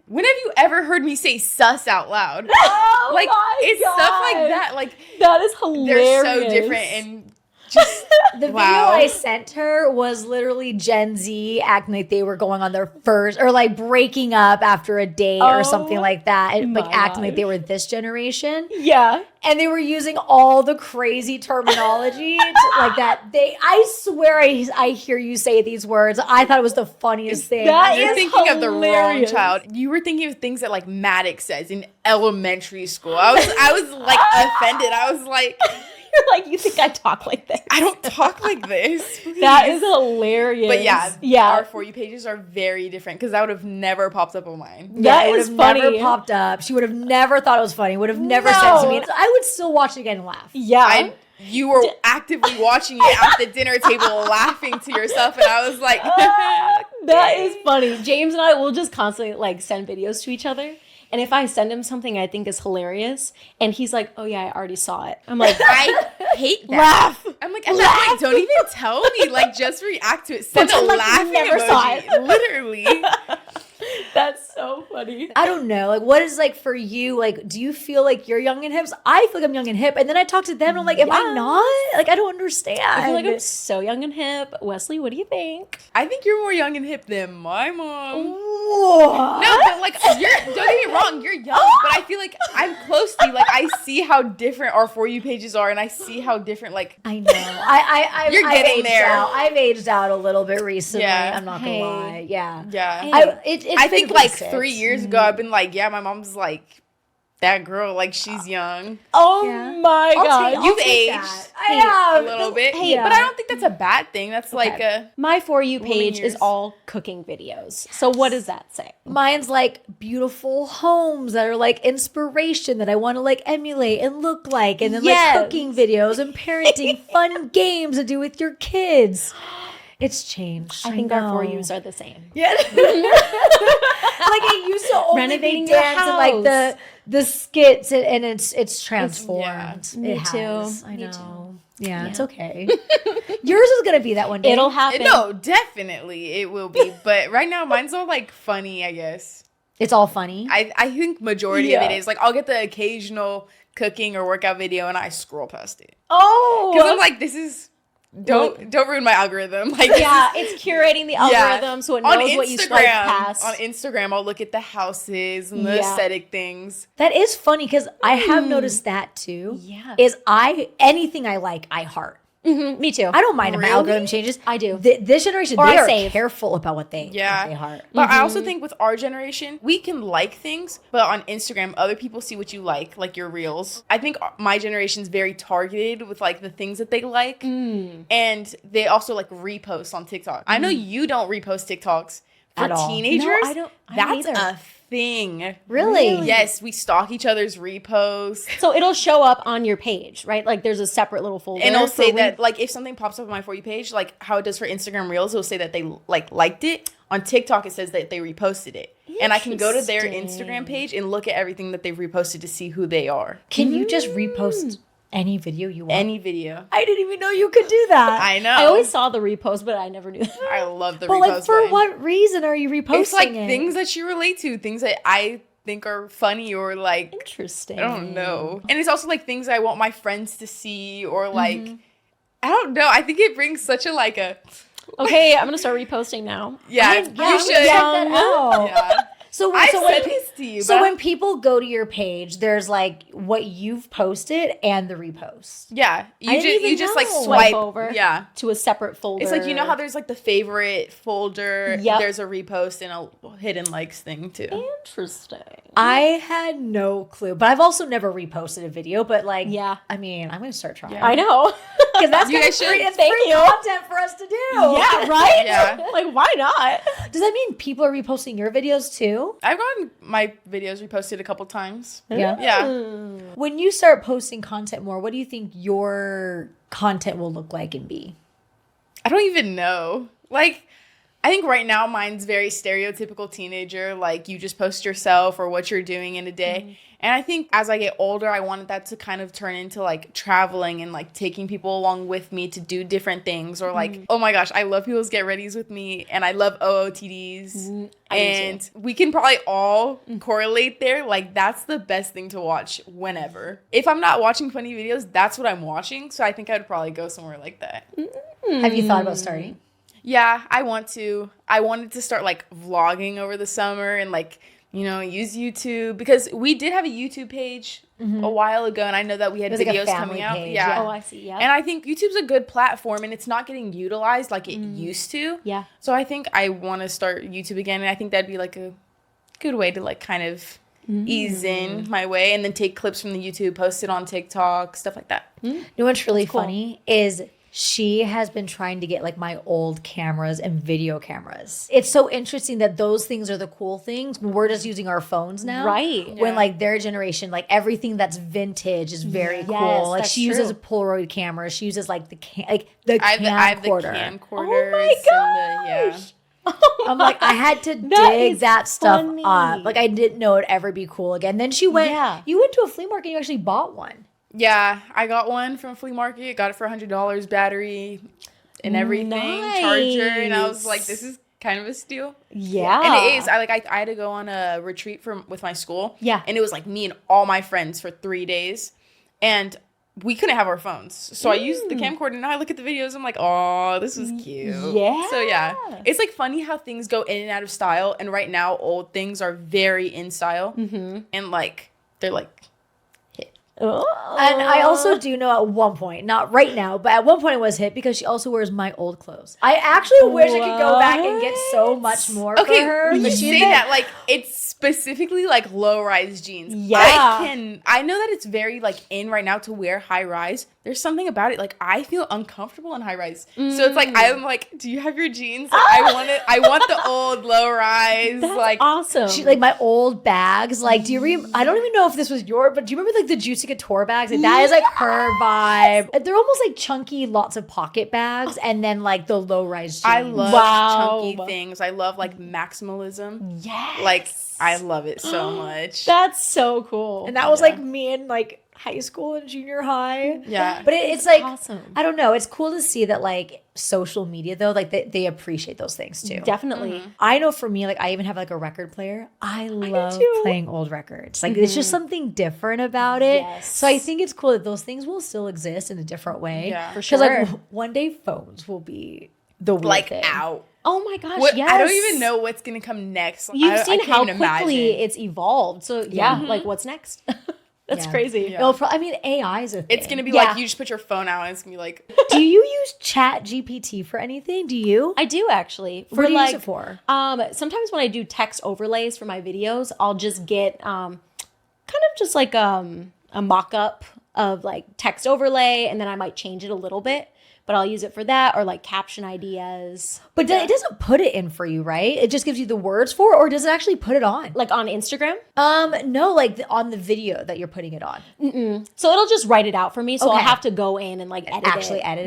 S1: "When have you ever heard me say sus out loud?"
S3: Oh
S1: like
S3: my
S1: it's
S3: God.
S1: stuff like that. Like
S3: that is hilarious.
S1: they're so different and just
S2: the video I sent her was literally Gen Z acting like they were going on their first, or like breaking up after a date or something like that, and like acting like they were this generation.
S3: Yeah.
S2: And they were using all the crazy terminology like that. I swear I hear you say these words. I thought it was the funniest thing.
S1: You're thinking of the wrong child. You were thinking of things that like Maddox says in elementary school. I was like offended. I was like,
S3: You're like, you think I talk like this?
S1: I don't talk like this. Please.
S3: That is hilarious.
S1: But our For You pages are very different because that would have never popped up on mine.
S3: That
S2: it would
S3: is
S2: have
S3: funny.
S2: never popped up. She would have never thought it was funny. Would have never said to me. I would still watch it again and laugh.
S3: Yeah.
S1: You were actively watching it at the dinner table laughing to yourself, and I was like,
S3: that is funny. James and I will just constantly like send videos to each other. And if I send him something I think is hilarious, and he's like, "Oh yeah, I already saw it," I'm like,
S1: I hate that.
S3: Laugh.
S1: I'm like, at that point, don't even tell me. Like, just react to it. Send a laughing
S3: never
S1: emoji.
S3: saw it.
S1: Literally.
S3: That's so funny.
S2: I don't know. Like, what is like for you? Like, do you feel like you're young and hip? I feel like I'm young and hip, and then I talk to them, and I'm like, am I not? Like, I don't understand.
S3: I feel like I'm so young and hip. Wesley, what do you think?
S1: I think you're more young and hip than my mom.
S2: Whoa.
S1: No, but like don't get me wrong, you're young, but I feel like I'm close to you. Like I see how different our For You pages are, and I see how different like
S2: I know.
S1: You're getting there.
S2: I've aged out a little bit recently.
S1: Yeah.
S2: I'm not gonna lie. Yeah.
S1: Yeah.
S2: I
S1: think like 3 years ago I've been like, yeah, my mom's like that girl, like she's young.
S3: Oh my
S2: I'll
S3: God.
S2: take
S1: You've
S2: that.
S1: aged
S2: I have
S1: a little bit.
S2: Hey,
S1: but I don't think that's a bad thing. That's like a
S3: My For You page
S1: years.
S3: is all cooking videos. So what does that say?
S2: Mine's like beautiful homes that are like inspiration that I want to like emulate and look like, and then
S3: Yes.
S2: like cooking videos and parenting fun games to do with your kids. It's changed.
S3: I think our For
S2: know.
S3: Yous are the same.
S2: Yeah. Like it used to only
S3: Renovating
S2: be
S3: your
S2: dance and like the skits, and it's transformed.
S3: Me
S2: It
S3: too.
S2: has. I
S3: Me
S2: know.
S3: too.
S2: Yeah, it's okay. Yours is gonna be that one day.
S3: It'll happen.
S1: no, definitely it will be. But right now mine's all like funny, I guess.
S2: It's all funny.
S1: I think majority of it is like I'll get the occasional cooking or workout video and I scroll past it.
S3: Oh.
S1: Because I'm like, this is don't ruin my algorithm. Like
S3: Yeah, it's curating the algorithm so it knows what you swipe past.
S1: On Instagram, I'll look at the houses and the aesthetic things.
S2: That is funny because I have noticed that too.
S3: Yeah.
S2: Is anything I like, I heart.
S3: Me too.
S2: I don't mind if my
S1: Really?
S2: algorithm changes.
S3: I do.
S2: This generation,
S3: Or
S2: they
S3: I
S2: are
S3: save.
S2: careful about what they
S1: Yeah.
S2: heart.
S1: But I also think with our generation, we can like things, but on Instagram, other people see what you like your reels. I think my generation's very targeted with like the things that they like. And they also like repost on TikTok. I know you don't repost TikToks for
S2: At all.
S3: No,
S2: Teenagers.
S3: I don't
S1: That's
S3: either.
S1: a thing.
S2: Really?
S1: Yes, we stalk each other's reposts.
S3: So it'll show up on your page, right? Like there's a separate little folder.
S1: And it'll
S3: for
S1: say that, like, if something pops up on my For You page, like how it does for Instagram Reels, it'll say that they, like, liked it. On TikTok, it says that they reposted it. And I can go to their
S3: Interesting.
S1: Instagram page and look at everything that they've reposted to see who they are.
S2: Can you just repost any video you want?
S1: Any video.
S2: I didn't even know you could do that.
S1: I know.
S3: I always saw the repost, but I never knew that.
S1: I love the
S2: But
S1: repost
S2: like, for
S1: button.
S2: what reason are you reposting
S1: It's like
S2: it?
S1: things that you relate to, things that I think are funny or like,
S3: Interesting.
S1: I don't know. And it's also like things I want my friends to see or like, I don't know. I think it brings such a like a,
S3: Okay, I'm gonna start reposting now.
S1: yeah,
S2: I'm
S1: you
S2: gonna
S1: should.
S2: check that out.
S1: Yeah.
S2: So,
S1: I
S2: so when
S1: said
S2: pe-
S1: this to you.
S2: So
S1: but
S2: when people go to your page, there's like what you've posted and the repost.
S1: yeah,
S2: I didn't even
S1: you just like
S2: know.
S1: swipe
S3: Over.
S1: Yeah.
S3: To a separate folder.
S1: It's like, you know how there's like the favorite folder,
S3: Yep.
S1: there's a repost and a hidden likes thing too.
S3: Interesting.
S2: I had no clue, but I've also never reposted a video. But like,
S3: Yeah.
S2: I mean, I'm gonna start trying.
S3: I know.
S2: Because that's
S1: You
S2: gonna
S1: guys should.
S2: free, it's
S3: Thank
S2: free
S3: you.
S2: content for us to do.
S3: Yeah, right?
S1: Yeah.
S3: Like, why not?
S2: Does that mean people are reposting your videos too?
S1: I've gotten my videos reposted a couple times.
S2: Yeah.
S1: Yeah.
S2: When you start posting content more, what do you think your content will look like and be?
S1: I don't even know. Like, I think right now mine's very stereotypical teenager. Like, you just post yourself or what you're doing in a day. And I think as I get older, I wanted that to kind of turn into like traveling and like taking people along with me to do different things. Or like, oh my gosh, I love people's get readies with me and I love OOTDs. And we can probably all correlate there. Like, that's the best thing to watch whenever. If I'm not watching funny videos, that's what I'm watching. So I think I'd probably go somewhere like that.
S2: Have you thought about starting?
S1: Yeah, I want to. I wanted to start like vlogging over the summer and like, you know, use YouTube because we did have a YouTube page a while ago and I know that we had
S2: It was like a
S1: videos
S2: family
S1: coming out.
S2: page,
S1: Yeah.
S3: Oh, I see. Yeah.
S1: And I think YouTube's a good platform and it's not getting utilized like it used to.
S3: Yeah.
S1: So I think I want to start YouTube again and I think that'd be like a good way to like kind of ease in my way and then take clips from the YouTube, post it on TikTok, stuff like that.
S2: You know what's really
S3: cool.
S2: funny is she has been trying to get like my old cameras and video cameras. It's so interesting that those things are the cool things. We're just using our phones now.
S3: Right.
S2: When
S1: Yeah.
S2: like their generation, like everything that's vintage is very
S3: Yes,
S2: cool. Like
S3: that's
S2: she uses
S3: true.
S2: Polaroid cameras. She uses like the
S1: I have the
S2: camcorder.
S1: camcorders.
S3: Oh my
S1: and the,
S2: I'm like, I had to
S3: That
S2: dig
S3: is
S2: that stuff
S3: funny.
S2: up. Like I didn't know it'd ever be cool again. Then she went,
S3: Yeah.
S2: you went to a flea market and you actually bought one.
S1: Yeah, I got one from a flea market. Got it for $100, battery and everything, charger, and I was like, "This is kind of a steal."
S3: Yeah.
S1: And it is. I had to go on a retreat with my school.
S3: Yeah.
S1: and it was like me and all my friends for 3 days, and we couldn't have our phones, so I used the camcorder. And now I look at the videos, I'm like, "Oh, this is cute."
S3: Yeah.
S1: So yeah, it's like funny how things go in and out of style, and right now old things are very in style, and like they're like.
S3: Oh.
S2: And I also do know at one point, not right now, but at one point it was hit because she also wears my old clothes. I actually wish I could go back and get so much more
S1: Okay,
S2: for her.
S1: when you
S2: but she
S1: say
S2: didn't.
S1: that, like, it's specifically like low rise jeans.
S3: Yeah.
S1: I know that it's very like in right now to wear high rise. There's something about it. Like, I feel uncomfortable in high rise. So it's like, I'm like, do you have your jeans? Like, I want the old low rise.
S3: That's
S1: like,
S3: awesome.
S2: She, like my old bags, like do you I don't even know if this was your, but do you remember like the Juicy Couture bags? Like that is like her vibe. They're almost like chunky, lots of pocket bags, and then like the low rise jeans.
S1: I love
S3: Wow.
S1: chunky things. I love like maximalism.
S3: yes.
S1: Like, I love it so much.
S3: That's so cool.
S2: and that was
S1: Yeah.
S2: like me in like high school and junior high.
S1: Yeah.
S2: But it's like
S3: awesome.
S2: I don't know. It's cool to see that like social media though, like they appreciate those things too.
S3: Definitely.
S2: I know for me, like I even have like a record player. I love
S3: too.
S2: playing old records. Like it's just something different about it.
S3: Yes.
S2: So I think it's cool that those things will still exist in a different way.
S1: Yeah.
S3: For
S2: Because like
S3: sure.
S2: one day phones will be the weird
S1: like
S2: thing.
S1: out.
S3: Oh my gosh,
S1: What,
S3: yes.
S1: I don't even know what's gonna come next.
S3: You've
S1: I
S3: seen
S1: can't
S3: how
S1: even
S3: quickly
S1: imagine.
S3: it's evolved. So yeah, like what's next? That's
S2: Yeah.
S3: crazy.
S1: Yeah.
S2: No, I mean AI is a thing.
S1: It's gonna be
S3: Yeah.
S1: like you just put your phone out and it's gonna be like.
S3: Do
S2: Do you use Chat GPT for anything? Do you?
S3: I do actually.
S2: What do you use it for?
S3: Sometimes when I do text overlays for my videos, I'll just get kind of just like a mock-up of like text overlay, and then I might change it a little bit. But I'll use it for that, or like caption ideas.
S2: But it doesn't put it in for you, right? It just gives you the words for it, or does it actually put it on?
S3: Like on Instagram?
S2: No, like on the video that you're putting it on.
S3: So it'll just write it out for me. So
S2: Okay.
S3: I'll have to go in and like
S2: edit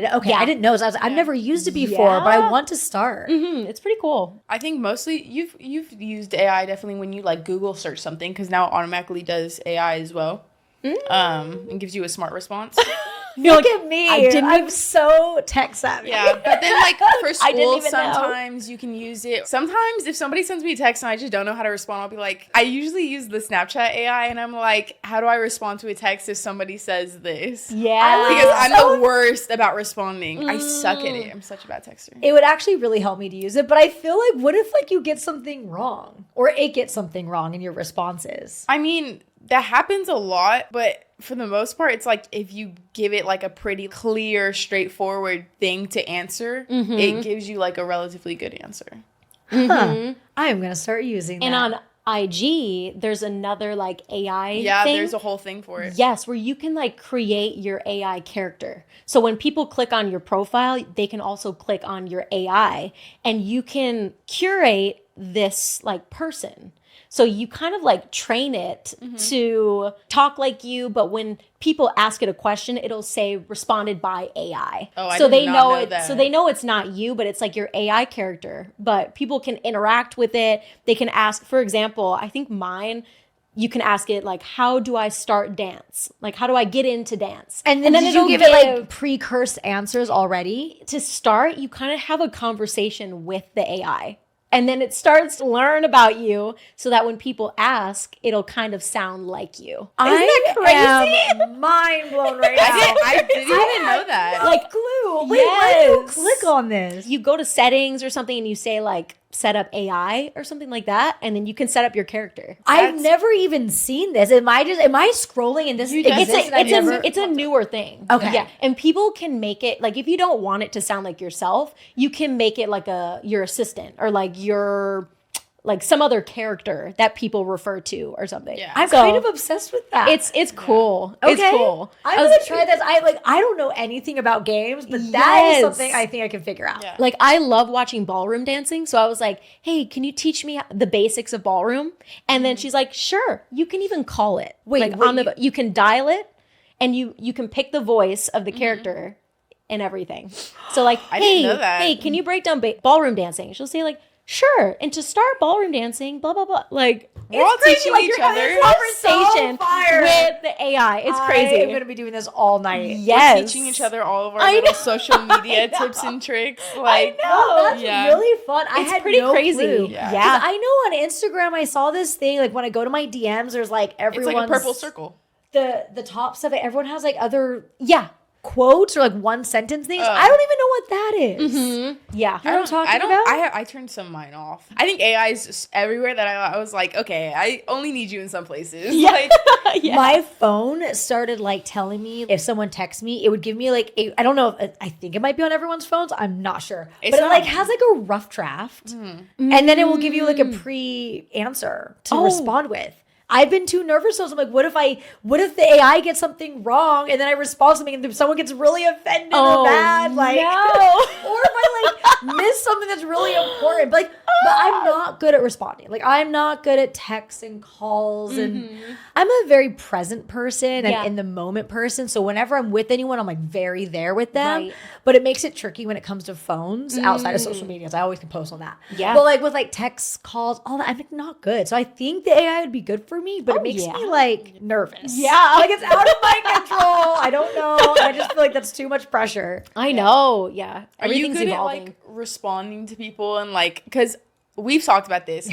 S2: it. Okay,
S3: Yeah.
S2: I didn't know. So I've never used it before, but I want to start.
S3: It's pretty cool.
S1: I think mostly you've used AI definitely when you like Google search something, because now it automatically does AI as well. And gives you a smart response.
S2: Look at me. I'm so tech savvy.
S1: Yeah, but then like for
S3: didn't
S1: school,
S3: even know.
S1: sometimes you can use it. Sometimes if somebody sends me a text and I just don't know how to respond, I'll be like, I usually use the Snapchat AI, and I'm like, how do I respond to a text if somebody says this?
S3: Yeah.
S1: Because I'm the worst about responding. I suck at it. I'm such a bad texter.
S2: It would actually really help me to use it, but I feel like, what if like you get something wrong, or it gets something wrong in your responses?
S1: I mean, that happens a lot, but for the most part, it's like if you give it like a pretty clear, straightforward thing to answer, it gives you like a relatively good answer.
S2: I am gonna start using that.
S3: And on IG, there's another like AI
S1: Yeah,
S3: thing.
S1: there's a whole thing for it.
S3: Yes, where you can like create your AI character. So when people click on your profile, they can also click on your AI, and you can curate this like person. So you kind of like train it to talk like you, but when people ask it a question, it'll say responded by AI.
S1: Oh, I
S3: so
S1: did
S3: they
S1: not
S3: know
S1: know
S3: it.
S1: that.
S3: So they know it's not you, but it's like your AI character. But people can interact with it. They can ask, for example, I think mine. You can ask it like, how do I start dance? Like, how do I get into dance?
S2: And then did you give it like precursed answers already?
S3: To start, you kind of have a conversation with the AI. And then it starts to learn about you so that when people ask, it'll kind of sound like you. Isn't that crazy?
S2: Am mind blown right now.
S1: I didn't even know that.
S2: Like glue. Wait, where do you click on this?
S3: You go to settings or something and you say like set up AI or something like that, and then you can set up your character.
S2: I've never even seen this. Am I scrolling and this exists?
S3: It's a newer thing.
S2: Okay.
S3: Yeah. And people can make it like, if you don't want it to sound like yourself, you can make it like your assistant, or like your like some other character that people refer to or something.
S1: Yeah.
S2: I'm kind of obsessed with that.
S3: It's cool.
S2: Okay.
S3: It's cool.
S2: I'm gonna try this. I don't know anything about games, but that is something I think I can figure out.
S1: Yeah.
S3: Like, I love watching ballroom dancing. So I was like, hey, can you teach me the basics of ballroom? And then she's like, sure. You can even call it. You can dial it, and you can pick the voice of the character and everything. So like,
S1: I didn't know that.
S3: hey, can you break down ballroom dancing? She'll say like, sure. And to start ballroom dancing, blah, blah, blah. Like,
S1: we're all teaching
S3: like
S1: each
S3: you're having
S1: other.
S3: a conversation
S2: fire.
S3: with the AI. It's crazy.
S2: I'm going to be doing this all night.
S3: Yes.
S1: We're teaching each other all of our little social media tips and tricks. Like,
S2: No, that's really fun. I
S3: It's
S2: had
S3: pretty
S2: no
S3: crazy.
S2: clue.
S3: Yeah.
S2: 'Cause I know on Instagram I saw this thing, like when I go to my DMs, there's like
S1: it's
S2: everyone's
S1: like a purple circle.
S2: the top stuff. Like everyone has like other
S3: Yeah.
S2: quotes or like one sentence things. I don't even know what that is.
S3: Yeah.
S2: You know what I'm talking about?
S1: I turned some of mine off. I think AI is just everywhere that I was like, okay, I only need you in some places.
S3: Yeah.
S1: Like,
S3: Yeah.
S2: My phone started like telling me if someone texts me, it would give me like I don't know if I think it might be on everyone's phones. I'm not sure,
S1: It's
S2: but it
S1: not.
S2: like has like a rough draft, and then it will give you like a pre-answer to respond with. I've been too nervous, so I'm like, what if the AI gets something wrong and then I respond something and then someone gets really offended or mad, like,
S3: no.
S2: or if I like miss something that's really important, but I'm not good at responding. Like, I'm not good at texts and calls, and I'm a very present person and in the moment person. So whenever I'm with anyone, I'm like very there with them.
S3: Right.
S2: But it makes it tricky when it comes to phones outside of social media. So I always can post on that.
S3: Yeah.
S2: But like with like texts, calls, all that, I'm like not good. So I think the AI would be good for me, but it makes me like nervous.
S3: Yeah.
S2: Like it's out of my control. I don't know. I just feel like that's too much pressure.
S3: I know. Yeah.
S1: are you
S3: Everything's
S1: good
S3: evolving.
S1: at like responding to people and like, because we've talked about this.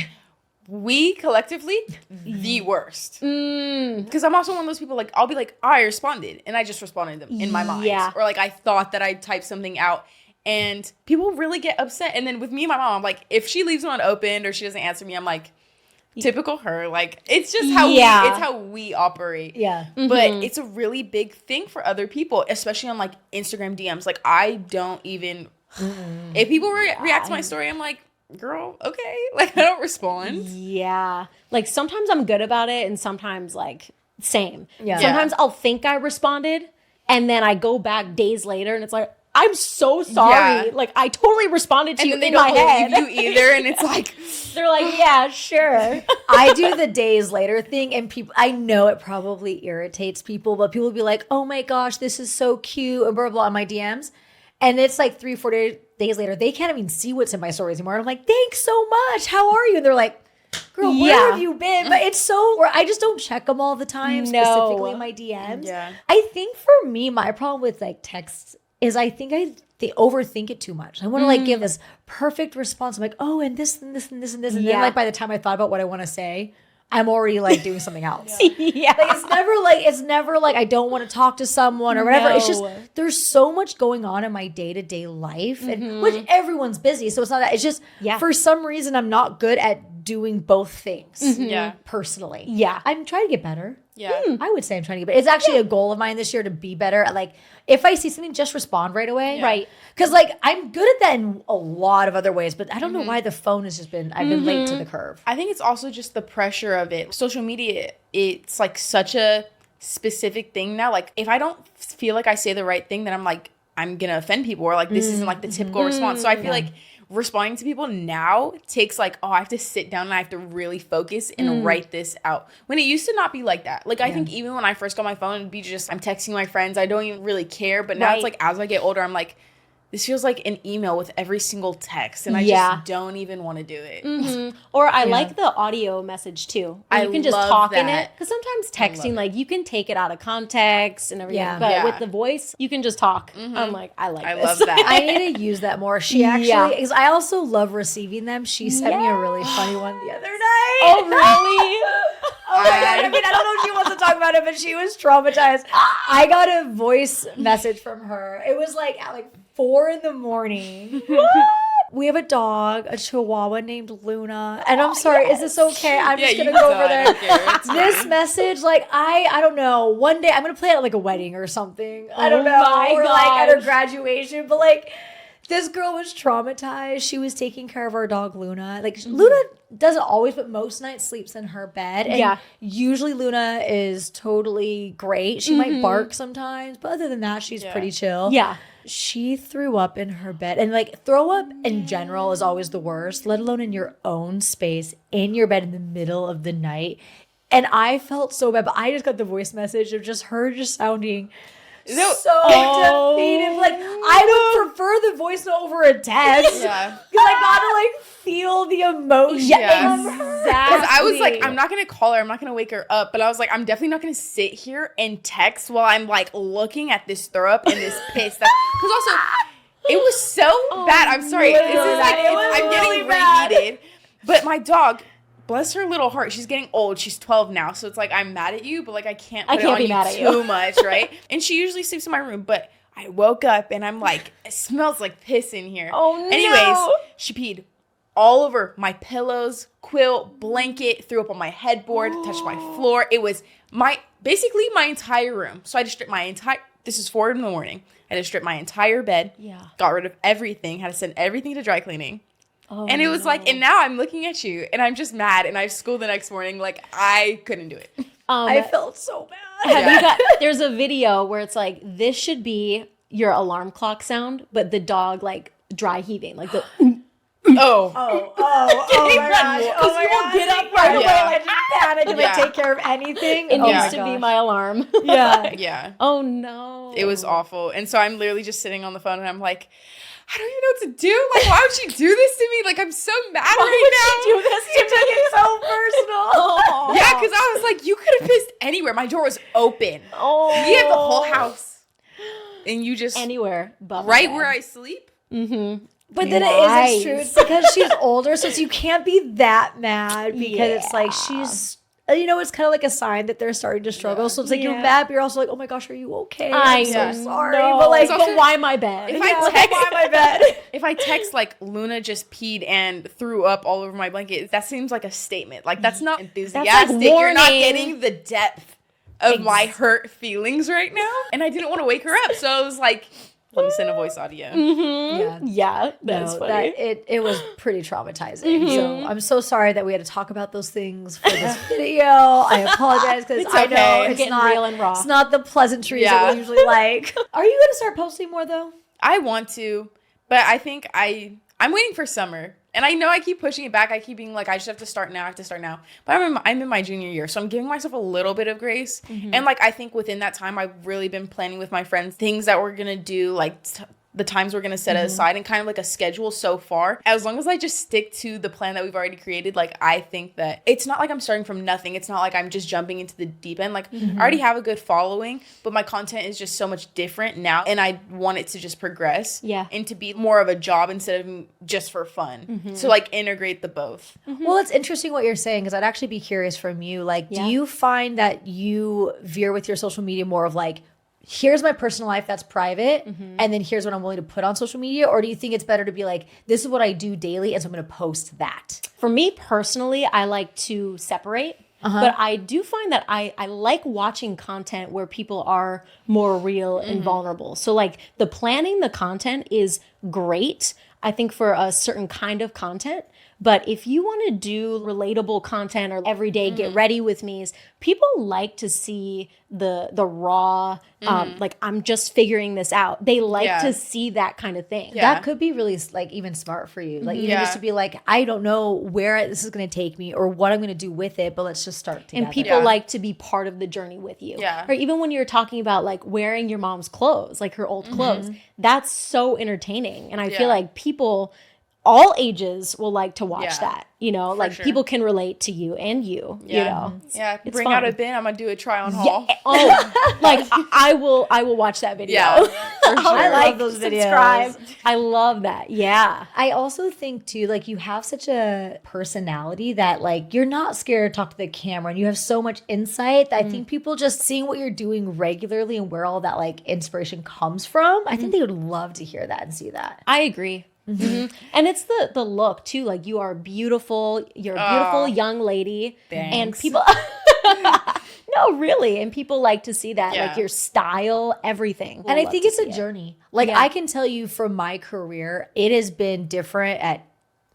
S1: We collectively the worst. Because I'm also one of those people, like, I'll be like, I responded, and I just responded to them in my mind.
S3: Yeah.
S1: Or like I thought that I typed something out, and people really get upset. And then with me and my mom, I'm like, if she leaves one open or she doesn't answer me, I'm like, typical her. Like, it's just how it's how we operate.
S2: Yeah.
S1: But it's a really big thing for other people, especially on like Instagram DMs. Like, I don't even if people react to my story, I'm like, girl, okay. Like, I don't respond.
S3: Yeah. Like, sometimes I'm good about it, and sometimes, like, same.
S2: Yeah.
S3: Sometimes I'll think I responded, and then I go back days later, and it's like, I'm so sorry.
S1: Yeah.
S3: Like, I totally responded to
S1: And
S3: you
S1: then they
S3: in
S1: don't
S3: my head.
S1: believe you either, and it's like,
S3: They're like, yeah, sure.
S2: I do the days later thing, and people, I know it probably irritates people, but people will be like, oh my gosh, this is so cute, and blah, blah, blah, on my DMs. And it's like 3-4 days later, they can't even see what's in my stories anymore. I'm like, thanks so much. How are you? And they're like, girl, where have you been? But it's so, where I just don't check them all the time, specifically in my DMs.
S1: Yeah.
S2: I think for me, my problem with like texts is I think they overthink it too much. I want to like give this perfect response. I'm like, oh, and this and this and this and this. And then like by the time I thought about what I want to say, I'm already like doing something else.
S3: Yeah.
S2: Like it's never like I don't want to talk to someone or whatever. It's just there's so much going on in my day-to-day life, and which everyone's busy. So it's not that, it's just for some reason I'm not good at doing both things.
S1: Yeah.
S2: Personally.
S3: Yeah.
S2: I'm trying to get better.
S1: Yeah.
S2: I would say I'm trying to get better. It's actually a goal of mine this year to be better at like, if I see something, just respond right away.
S1: Yeah.
S3: Right.
S2: Because like I'm good at that in a lot of other ways, but I don't know why the phone has just been, I've been late to the curve.
S1: I think it's also just the pressure of it. Social media, it's like such a specific thing now. Like, if I don't feel like I say the right thing, then I'm like, I'm gonna offend people, or like this isn't like the typical response. So I feel like responding to people now takes like, oh, I have to sit down and I have to really focus and write this out. When it used to not be like that. Like, I think even when I first got my phone, it'd be just, I'm texting my friends. I don't even really care. But now it's like, as I get older, I'm like, this feels like an email with every single text. And I just don't even want to do it.
S3: Or I like the audio message too. Where you can just
S1: love
S3: talk in
S1: that.
S3: it. Because sometimes texting, like, you can take it out of context and everything.
S2: Yeah.
S3: But
S1: Yeah.
S3: with the voice, you can just talk. I'm like, I like
S1: I
S3: this.
S1: love that.
S2: I need to use that more. She actually, because I also love receiving them. She sent me a really funny one the other night.
S3: Oh, really?
S2: Oh my God. I mean, I don't know if she wants to talk about it, but she was traumatized. I got a voice message from her. It was like at like 4 a.m. We have a dog, a Chihuahua named Luna. And I'm sorry, is this okay? I'm just going to go over there. This message, like, I don't know. One day I'm going to play it at like a wedding or something. I don't know. Or like at her graduation. But like, this girl was traumatized. She was taking care of our dog, Luna. Like, Luna doesn't always, but most nights sleeps in her bed. And usually Luna is totally great. She might bark sometimes, but other than that, she's pretty chill.
S3: Yeah.
S2: She threw up in her bed. And like, throw up in general is always the worst, let alone in your own space, in your bed in the middle of the night. And I felt so bad, but I just got the voice message of just her just sounding so defeated. Like, I would prefer the voice note over a text.
S1: Yeah.
S2: Because I gotta like feel the emotion.
S1: Yeah.
S2: Of her.
S1: Because I was like, I'm not going to call her. I'm not going to wake her up. But I was like, I'm definitely not going to sit here and text while I'm like looking at this throw up and this piss. Because also, it was so bad. I'm sorry. This is like, I'm getting reheated. But my dog, bless her little heart, she's getting old. She's 12 now. So it's like, I'm mad at you, but like, I can't put it on you too much, right? And she usually sleeps in my room. But I woke up and I'm like, it smells like piss in here.
S3: Oh, no.
S1: Anyways, she peed all over my pillows, quilt, blanket, threw up on my headboard, touched my floor. It was basically my entire room. So I just stripped this is 4 a.m. I had to strip my entire bed.
S3: Yeah.
S1: Got rid of everything, had to send everything to dry cleaning.
S3: Oh,
S1: and it was like, and now I'm looking at you and I'm just mad and I have school the next morning. Like, I couldn't do it.
S2: I felt so bad.
S3: Have you got, there's a video where it's like, this should be your alarm clock sound, but the dog like dry heaving, like the
S1: Oh
S2: my gosh. Oh my gosh.
S3: get up right
S2: away. I just panic and like take care of anything.
S3: It needs to be my alarm.
S2: Yeah.
S1: Yeah.
S3: Oh no.
S1: It was awful. And so I'm literally just sitting on the phone and I'm like, I don't even know what to do. Like, why would she do this to me? Like, I'm so mad right now.
S3: She do this to me?
S2: It's so personal.
S1: Yeah, because I was like, you could have pissed anywhere. My door was open.
S3: Oh.
S1: We have the whole house. And you just...
S3: Anywhere but
S1: right where I sleep?
S3: Mm-hmm.
S2: But then it isn't true. It's because she's older, so you can't be that mad because it's like she's you know, it's kind of like a sign that they're starting to struggle. So it's like you're mad, but you're also like, oh my gosh, are you okay?
S3: I'm
S2: so sorry.
S3: No.
S2: But like,
S3: but why my bed?
S1: If I text like Luna just peed and threw up all over my blanket, that seems like a statement. Like that's not enthusiastic.
S3: That's like
S1: You're not
S3: warning.
S1: getting the depth of my hurt feelings right now. And I didn't want to wake her up. So I was like, let me send a voice audio.
S3: Yeah, that's funny.
S2: It was pretty traumatizing. So I'm so sorry that we had to talk about those things for this video. I apologize because I know
S3: We're
S2: it's
S3: getting real and raw.
S2: It's not the pleasantries that we usually like. Are you going to start posting more though?
S1: I want to, but I think I'm waiting for summer. And I know I keep pushing it back. I keep being like, I just have to start now. But I'm in my junior year. So I'm giving myself a little bit of grace. And like, I think within that time, I've really been planning with my friends things that we're going to do, like the times we're going to set aside and kind of like a schedule so far. As long as I just stick to the plan that we've already created, like I think that it's not like I'm starting from nothing. It's not like I'm just jumping into the deep end. Like I already have a good following, but my content is just so much different now. And I want it to just progress and to be more of a job instead of just for fun. So like integrate the both.
S2: Well, it's interesting what you're saying because I'd actually be curious from you. Like, do you find that you veer with your social media more of like, here's my personal life that's private, and then here's what I'm willing to put on social media? Or do you think it's better to be like, this is what I do daily, and so I'm going to post that?
S3: For me personally, I like to separate. But I do find that I like watching content where people are more real and vulnerable. So like the planning the content is great, I think, for a certain kind of content. But if you want to do relatable content or everyday get ready with me's, people like to see the raw, like I'm just figuring this out. They like to see that kind of thing.
S2: That could be really like even smart for you. Like even just to be like, I don't know where this is going to take me or what I'm going to do with it, but let's just start together.
S3: And people like to be part of the journey with you. Or even when you're talking about like wearing your mom's clothes, like her old clothes, that's so entertaining. And I feel like people, all ages, will like to watch that. You know, like people can relate to you and you know.
S1: It's bring fun. Out a bin. I'm gonna do a try on haul.
S3: Oh, like I will watch that video.
S1: Yeah, for sure.
S2: I like those videos.
S3: Subscribe. I love that. Yeah.
S2: I also think too, like you have such a personality that like you're not scared to talk to the camera and you have so much insight that I think people just seeing what you're doing regularly and where all that like inspiration comes from, I think they would love to hear that and see that.
S3: I agree. And it's the look too. Like you are beautiful. You're a beautiful young lady.
S1: Thanks.
S3: And people no, really. And people like to see that. Like your style, everything.
S2: And I think it's a journey. Like I can tell you from my career, it has been different at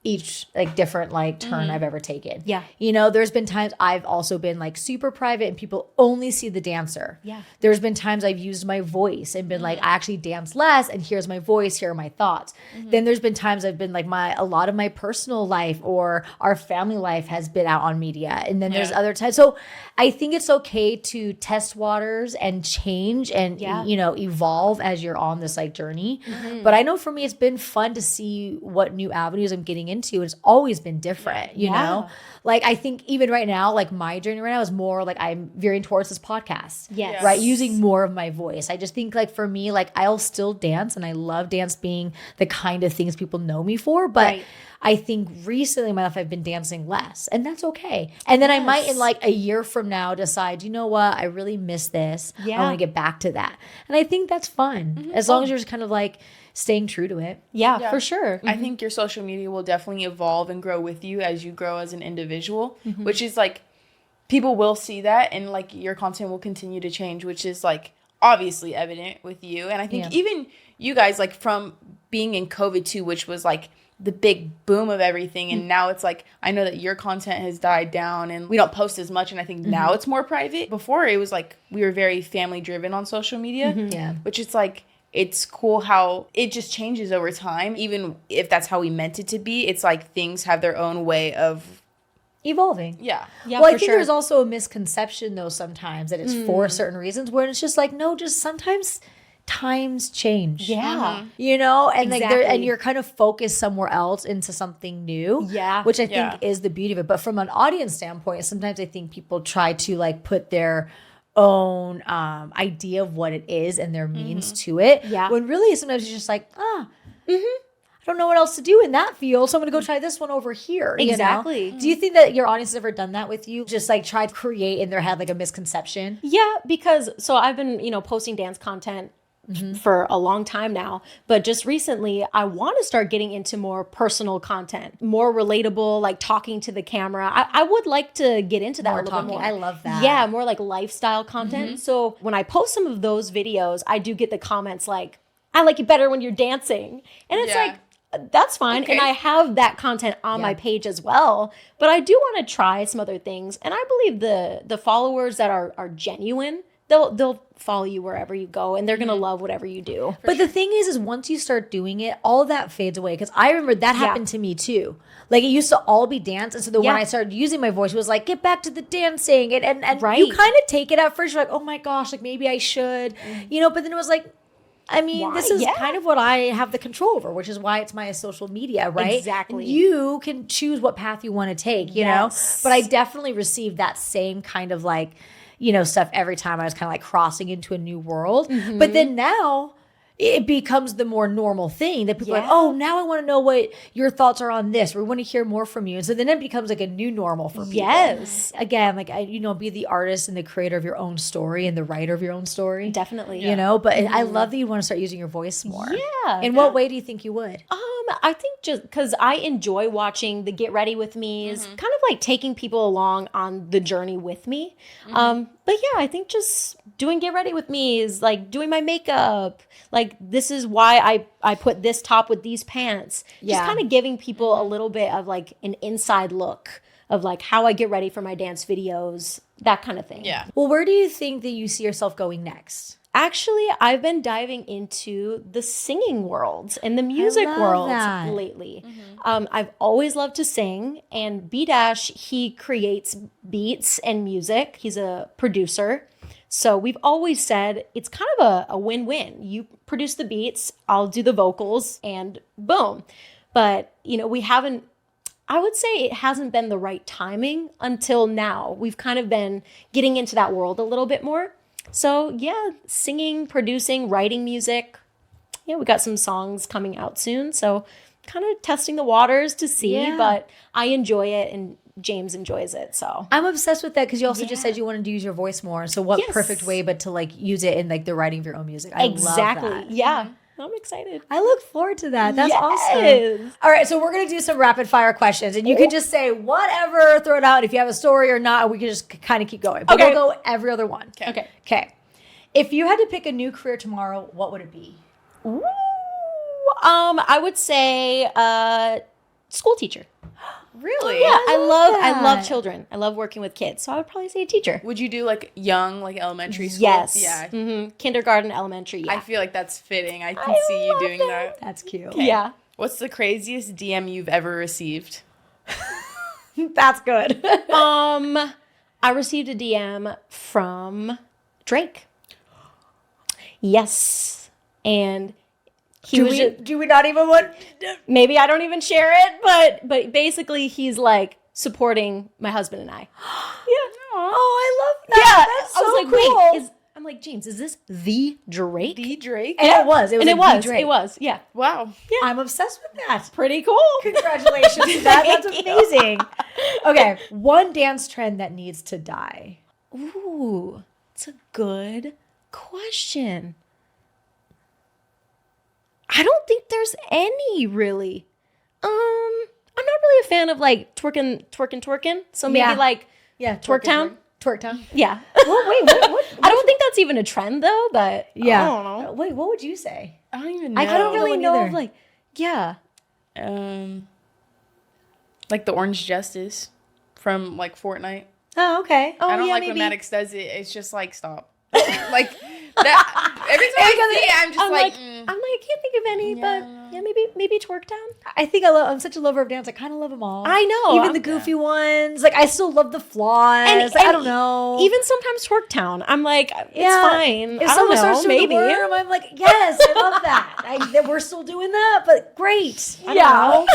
S2: each like different like turn I've ever taken.
S3: Yeah.
S2: You know, there's been times I've also been like super private and people only see the dancer.
S3: Yeah.
S2: There's been times I've used my voice and been like, I actually dance less and here's my voice, here are my thoughts. Then there's been times I've been like a lot of my personal life or our family life has been out on media. And then there's other times. So I think it's okay to test waters and change and, you know, evolve as you're on this like journey. But I know for me, it's been fun to see what new avenues I'm getting into. It's always been different, you know? Like, I think even right now, like my journey right now is more like I'm veering towards this podcast.
S3: Yes.
S2: Right? Using more of my voice. I just think like for me, like I'll still dance and I love dance being the kind of things people know me for. But I think recently in my life, I've been dancing less and that's okay. And then I might in like a year from now decide, you know what? I really miss this. I want to get back to that. And I think that's fun as long as you're just kind of like staying true to it.
S3: Yeah, for sure.
S1: I think your social media will definitely evolve and grow with you as you grow as an individual, which is like, people will see that and like your content will continue to change, which is like obviously evident with you. And I think even you guys, like from being in COVID too, which was like the big boom of everything. And now it's like, I know that your content has died down and we don't post as much. And I think now it's more private. Before it was like, we were very family driven on social media, which is like, it's cool how it just changes over time. Even if that's how we meant it to be, it's like things have their own way of
S2: evolving.
S1: Yeah.
S2: Well, I think there's also a misconception though sometimes that it's for certain reasons where it's just like, no, just sometimes times change.
S3: Yeah.
S2: You know, and like and you're kind of focused somewhere else into something new.
S3: Yeah.
S2: Which I think is the beauty of it. But from an audience standpoint, sometimes I think people try to like put their own idea of what it is and their means to it.
S3: Yeah.
S2: When really sometimes you're just like, I don't know what else to do in that field, so I'm gonna go try this one over here.
S3: Exactly.
S2: You know? Do you think that your audience has ever done that with you? Just like tried to create in their head like a misconception?
S3: Yeah, because so I've been, posting dance content for a long time now, but just recently I want to start getting into more personal content, more relatable, like talking to the camera. I would like to get into that a little bit more.
S2: I love that.
S3: Yeah, more like lifestyle content. So when I post some of those videos, I do get the comments like, I like it better when you're dancing. And it's like, that's fine.
S1: Okay.
S3: And I have that content on my page as well. But I do want to try some other things. And I believe the followers that are genuine, they'll follow you wherever you go, and they're gonna love whatever you do.
S2: But the thing is once you start doing it, all of that fades away. Because I remember that happened to me too. Like it used to all be dance, and so when I started using my voice, it was like, get back to the dancing, and
S3: Right.
S2: you kind of take it at first. You're like, oh my gosh, like maybe I should, but then it was like, I mean,
S3: Why?
S2: this is
S3: Yeah.
S2: kind of what I have the control over, which is why it's my social media, right?
S3: Exactly.
S2: And you can choose what path you want to take, you know? But I definitely received that same kind of like, stuff every time I was kind of like crossing into a new world. But then now it becomes the more normal thing that people are like, oh, now I want to know what your thoughts are on this. We want to hear more from you. And so then it becomes like a new normal for people.
S3: Yes.
S2: Again, like, be the artist and the creator of your own story and the writer of your own story.
S3: Definitely.
S2: But I love that you want to start using your voice more.
S3: Yeah.
S2: In what way do you think you would?
S3: I think just because I enjoy watching the Get Ready With Me's, kind of like taking people along on the journey with me. But yeah, I think just doing Get Ready With Me is like doing my makeup. Like, this is why I put this top with these pants. Just kind of giving people a little bit of like an inside look of like how I get ready for my dance videos, that kind of thing.
S1: Yeah.
S2: Well, where do you think that you see yourself going next?
S3: Actually, I've been diving into the singing world and the music world lately. I've always loved to sing, and B-Dash, he creates beats and music. He's a producer. So we've always said it's kind of a win-win. You produce the beats, I'll do the vocals, and boom. But, I would say it hasn't been the right timing until now. We've kind of been getting into that world a little bit more. So yeah, singing, producing, writing music. Yeah, we got some songs coming out soon. So kind of testing the waters to see, but I enjoy it and James enjoys it. So
S2: I'm obsessed with that because you also just said you wanted to use your voice more. So what perfect way but to like use it in like the writing of your own music. I love that.
S3: Yeah. I'm excited.
S2: I look forward to that. That's awesome. All right, so we're going to do some rapid fire questions and you can just say whatever, throw it out if you have a story or not, we can just kind of keep going. But we'll go every other one. Okay. If you had to pick a new career tomorrow, what would it be?
S3: Ooh, I would say school teacher.
S1: Really?
S3: Yeah, I love children. I love working with kids. So I would probably say a teacher.
S1: Would you do like young, like elementary school?
S3: Yes.
S1: Yeah.
S3: Kindergarten, elementary. Yeah.
S1: I feel like that's fitting. I can see you doing that.
S2: That's cute.
S1: Okay.
S3: Yeah.
S1: What's the craziest DM you've ever received?
S2: That's good.
S3: I received a DM from Drake. Yes. And
S2: do we not even want?
S3: Maybe I don't even share it, but basically he's like supporting my husband and I.
S2: Oh, I love that.
S3: Yeah.
S2: That's so
S3: I was like,
S2: cool.
S3: wait, I'm like, James, is this the Drake?
S1: The Drake?
S2: And it was. It was.
S3: And
S2: like the Drake.
S3: it was. Yeah.
S1: Wow.
S3: Yeah.
S2: I'm obsessed with that.
S3: Pretty cool.
S2: Congratulations to that. That's
S3: Thank you.
S2: amazing. Okay, one dance trend that needs to die.
S3: Ooh, it's a good question. I don't think there's any really. I'm not really a fan of like twerking. So maybe like Twerk Town.
S2: Twerk Town.
S3: Yeah.
S2: Well, wait, what?
S3: I don't think that's even a trend though, but
S2: Yeah.
S3: I don't know.
S2: Wait, what would you say?
S1: I don't even know.
S3: I don't really know
S2: either.
S3: of like, yeah.
S1: Like the Orange Justice from like Fortnite.
S2: Oh, okay.
S1: I don't
S3: yeah,
S1: like when
S3: maybe.
S1: Maddox does it. It's just like stop. Like that. Every time I see it, I'm just like.
S3: I can't think of any, but yeah, maybe Twerk Town.
S2: I think I'm such a lover of dance. I kind of love them all.
S3: I know.
S2: Even the goofy ones. Like I still love the flaws.
S3: And
S2: I don't know.
S3: Even sometimes Twerk Town. I'm like, it's fine.
S2: If
S3: I don't
S2: someone
S3: know,
S2: starts doing
S3: maybe.
S2: the worm, I'm like, yes, I love that. We're still doing that, but great. I don't know.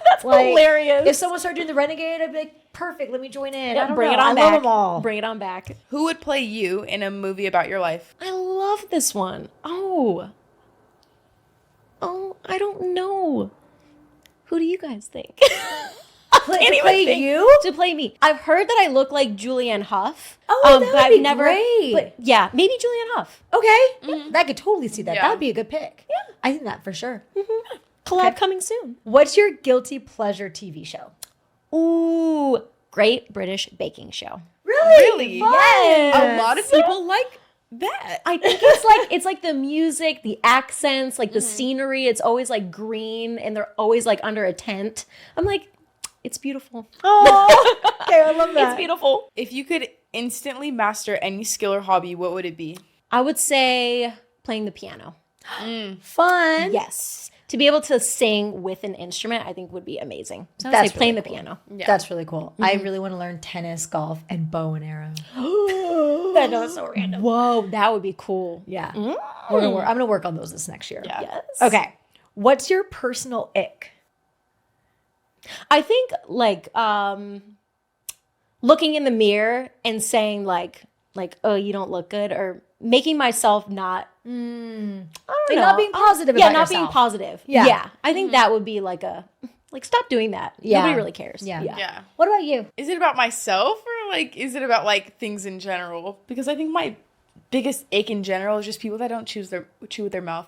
S3: That's hilarious.
S2: If someone started doing the Renegade, I'd be like, perfect, let me join in. I don't
S3: Bring
S2: know.
S3: it on
S2: I
S3: back.
S2: love them all.
S3: Bring it on back.
S1: Who would play you in a movie about your life?
S3: I love this one. Oh, I don't know. Who do you guys think?
S2: Play you?
S3: To play me. I've heard that I look like Julianne Hough.
S2: Oh, that would be great.
S3: But yeah, maybe Julianne Hough.
S2: Okay. I could totally see that.
S1: Yeah.
S2: That would be a good pick. Yeah. I think that for sure.
S3: Collab coming soon.
S2: What's your guilty pleasure TV show?
S3: Ooh, Great British Baking Show.
S1: Really?
S2: Fun.
S1: A lot of people like that.
S3: I think it's like the music, the accents, like the scenery. It's always like green, and they're always like under a tent. I'm like, it's beautiful.
S2: Oh, okay, I love that.
S3: It's beautiful.
S1: If you could instantly master any skill or hobby, what would it be?
S3: I would say playing the piano.
S2: Fun.
S3: Yes. To be able to sing with an instrument, I think would be amazing. So I would
S2: That's
S3: say playing
S2: really
S3: the
S2: cool.
S3: piano.
S1: Yeah.
S2: That's really cool. I really want to learn tennis, golf, and bow and arrow. I know it's so random.
S3: Whoa, that would be cool.
S2: Yeah. We're gonna work. I'm gonna work on those this next year.
S1: Yeah.
S3: Yes.
S2: Okay. What's your personal ick?
S3: I think like looking in the mirror and saying like, oh, you don't look good, or making myself not I don't
S2: Like
S3: know.
S2: not being positive
S3: Yeah,
S2: about
S3: not being
S2: yourself.
S3: positive.
S2: Yeah.
S3: Yeah. I think that would be like stop doing that.
S2: Yeah.
S3: Nobody really cares.
S2: Yeah.
S1: Yeah.
S2: What about you?
S1: Is it about myself or like is it about like things in general? Because I think my biggest ache in general is just people that don't chew with their mouth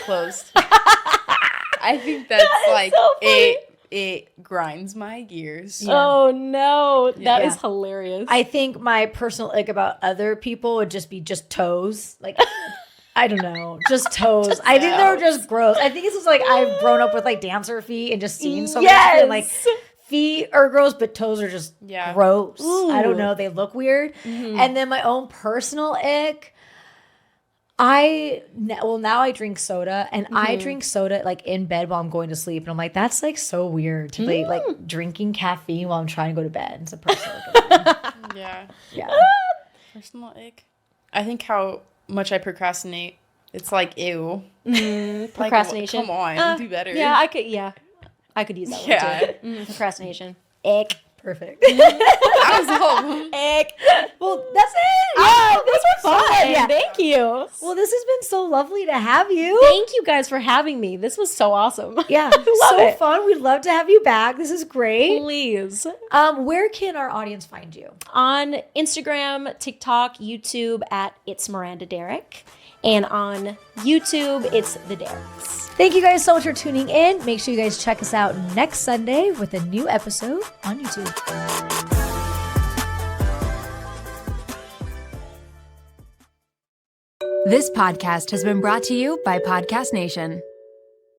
S1: closed. I think that's like
S3: so funny.
S1: it grinds my gears.
S3: Oh no, that is
S2: Yeah.
S3: hilarious.
S2: I think my personal ick about other people would just be just toes. Like, I don't know, just toes. I think they're just gross. I think it's just like I've grown up with like dancer feet and just seen so much. And like feet are gross, but toes are just gross. I don't know. They look weird. And then my own personal ick. Now I drink soda, and I drink soda like in bed while I'm going to sleep, and I'm like, that's like so weird to be like drinking caffeine while I'm trying to go to bed. It's a personal ick.
S1: Yeah.
S2: Yeah.
S1: Personal ick. I think how much I procrastinate. It's like ew.
S3: Procrastination.
S1: Like, come on, do better.
S3: Yeah, I could use that one too. Procrastination. Ick.
S2: Perfect.
S1: That was all of them.
S3: Ick.
S2: Well, that's it.
S3: Oh, those were fun.
S2: Yeah.
S3: Thank you.
S2: Well, this has been so lovely to have you.
S3: Thank you guys for having me. This was so awesome.
S2: Yeah,
S3: Love
S2: so
S3: it.
S2: fun. We'd love to have you back. This is great.
S3: Please.
S2: Where can our audience find you?
S3: On Instagram, TikTok, YouTube at It's Miranda Derrick. And on YouTube, it's The Derricks.
S2: Thank you guys so much for tuning in. Make sure you guys check us out next Sunday with a new episode on YouTube.
S4: This podcast has been brought to you by Podcast Nation.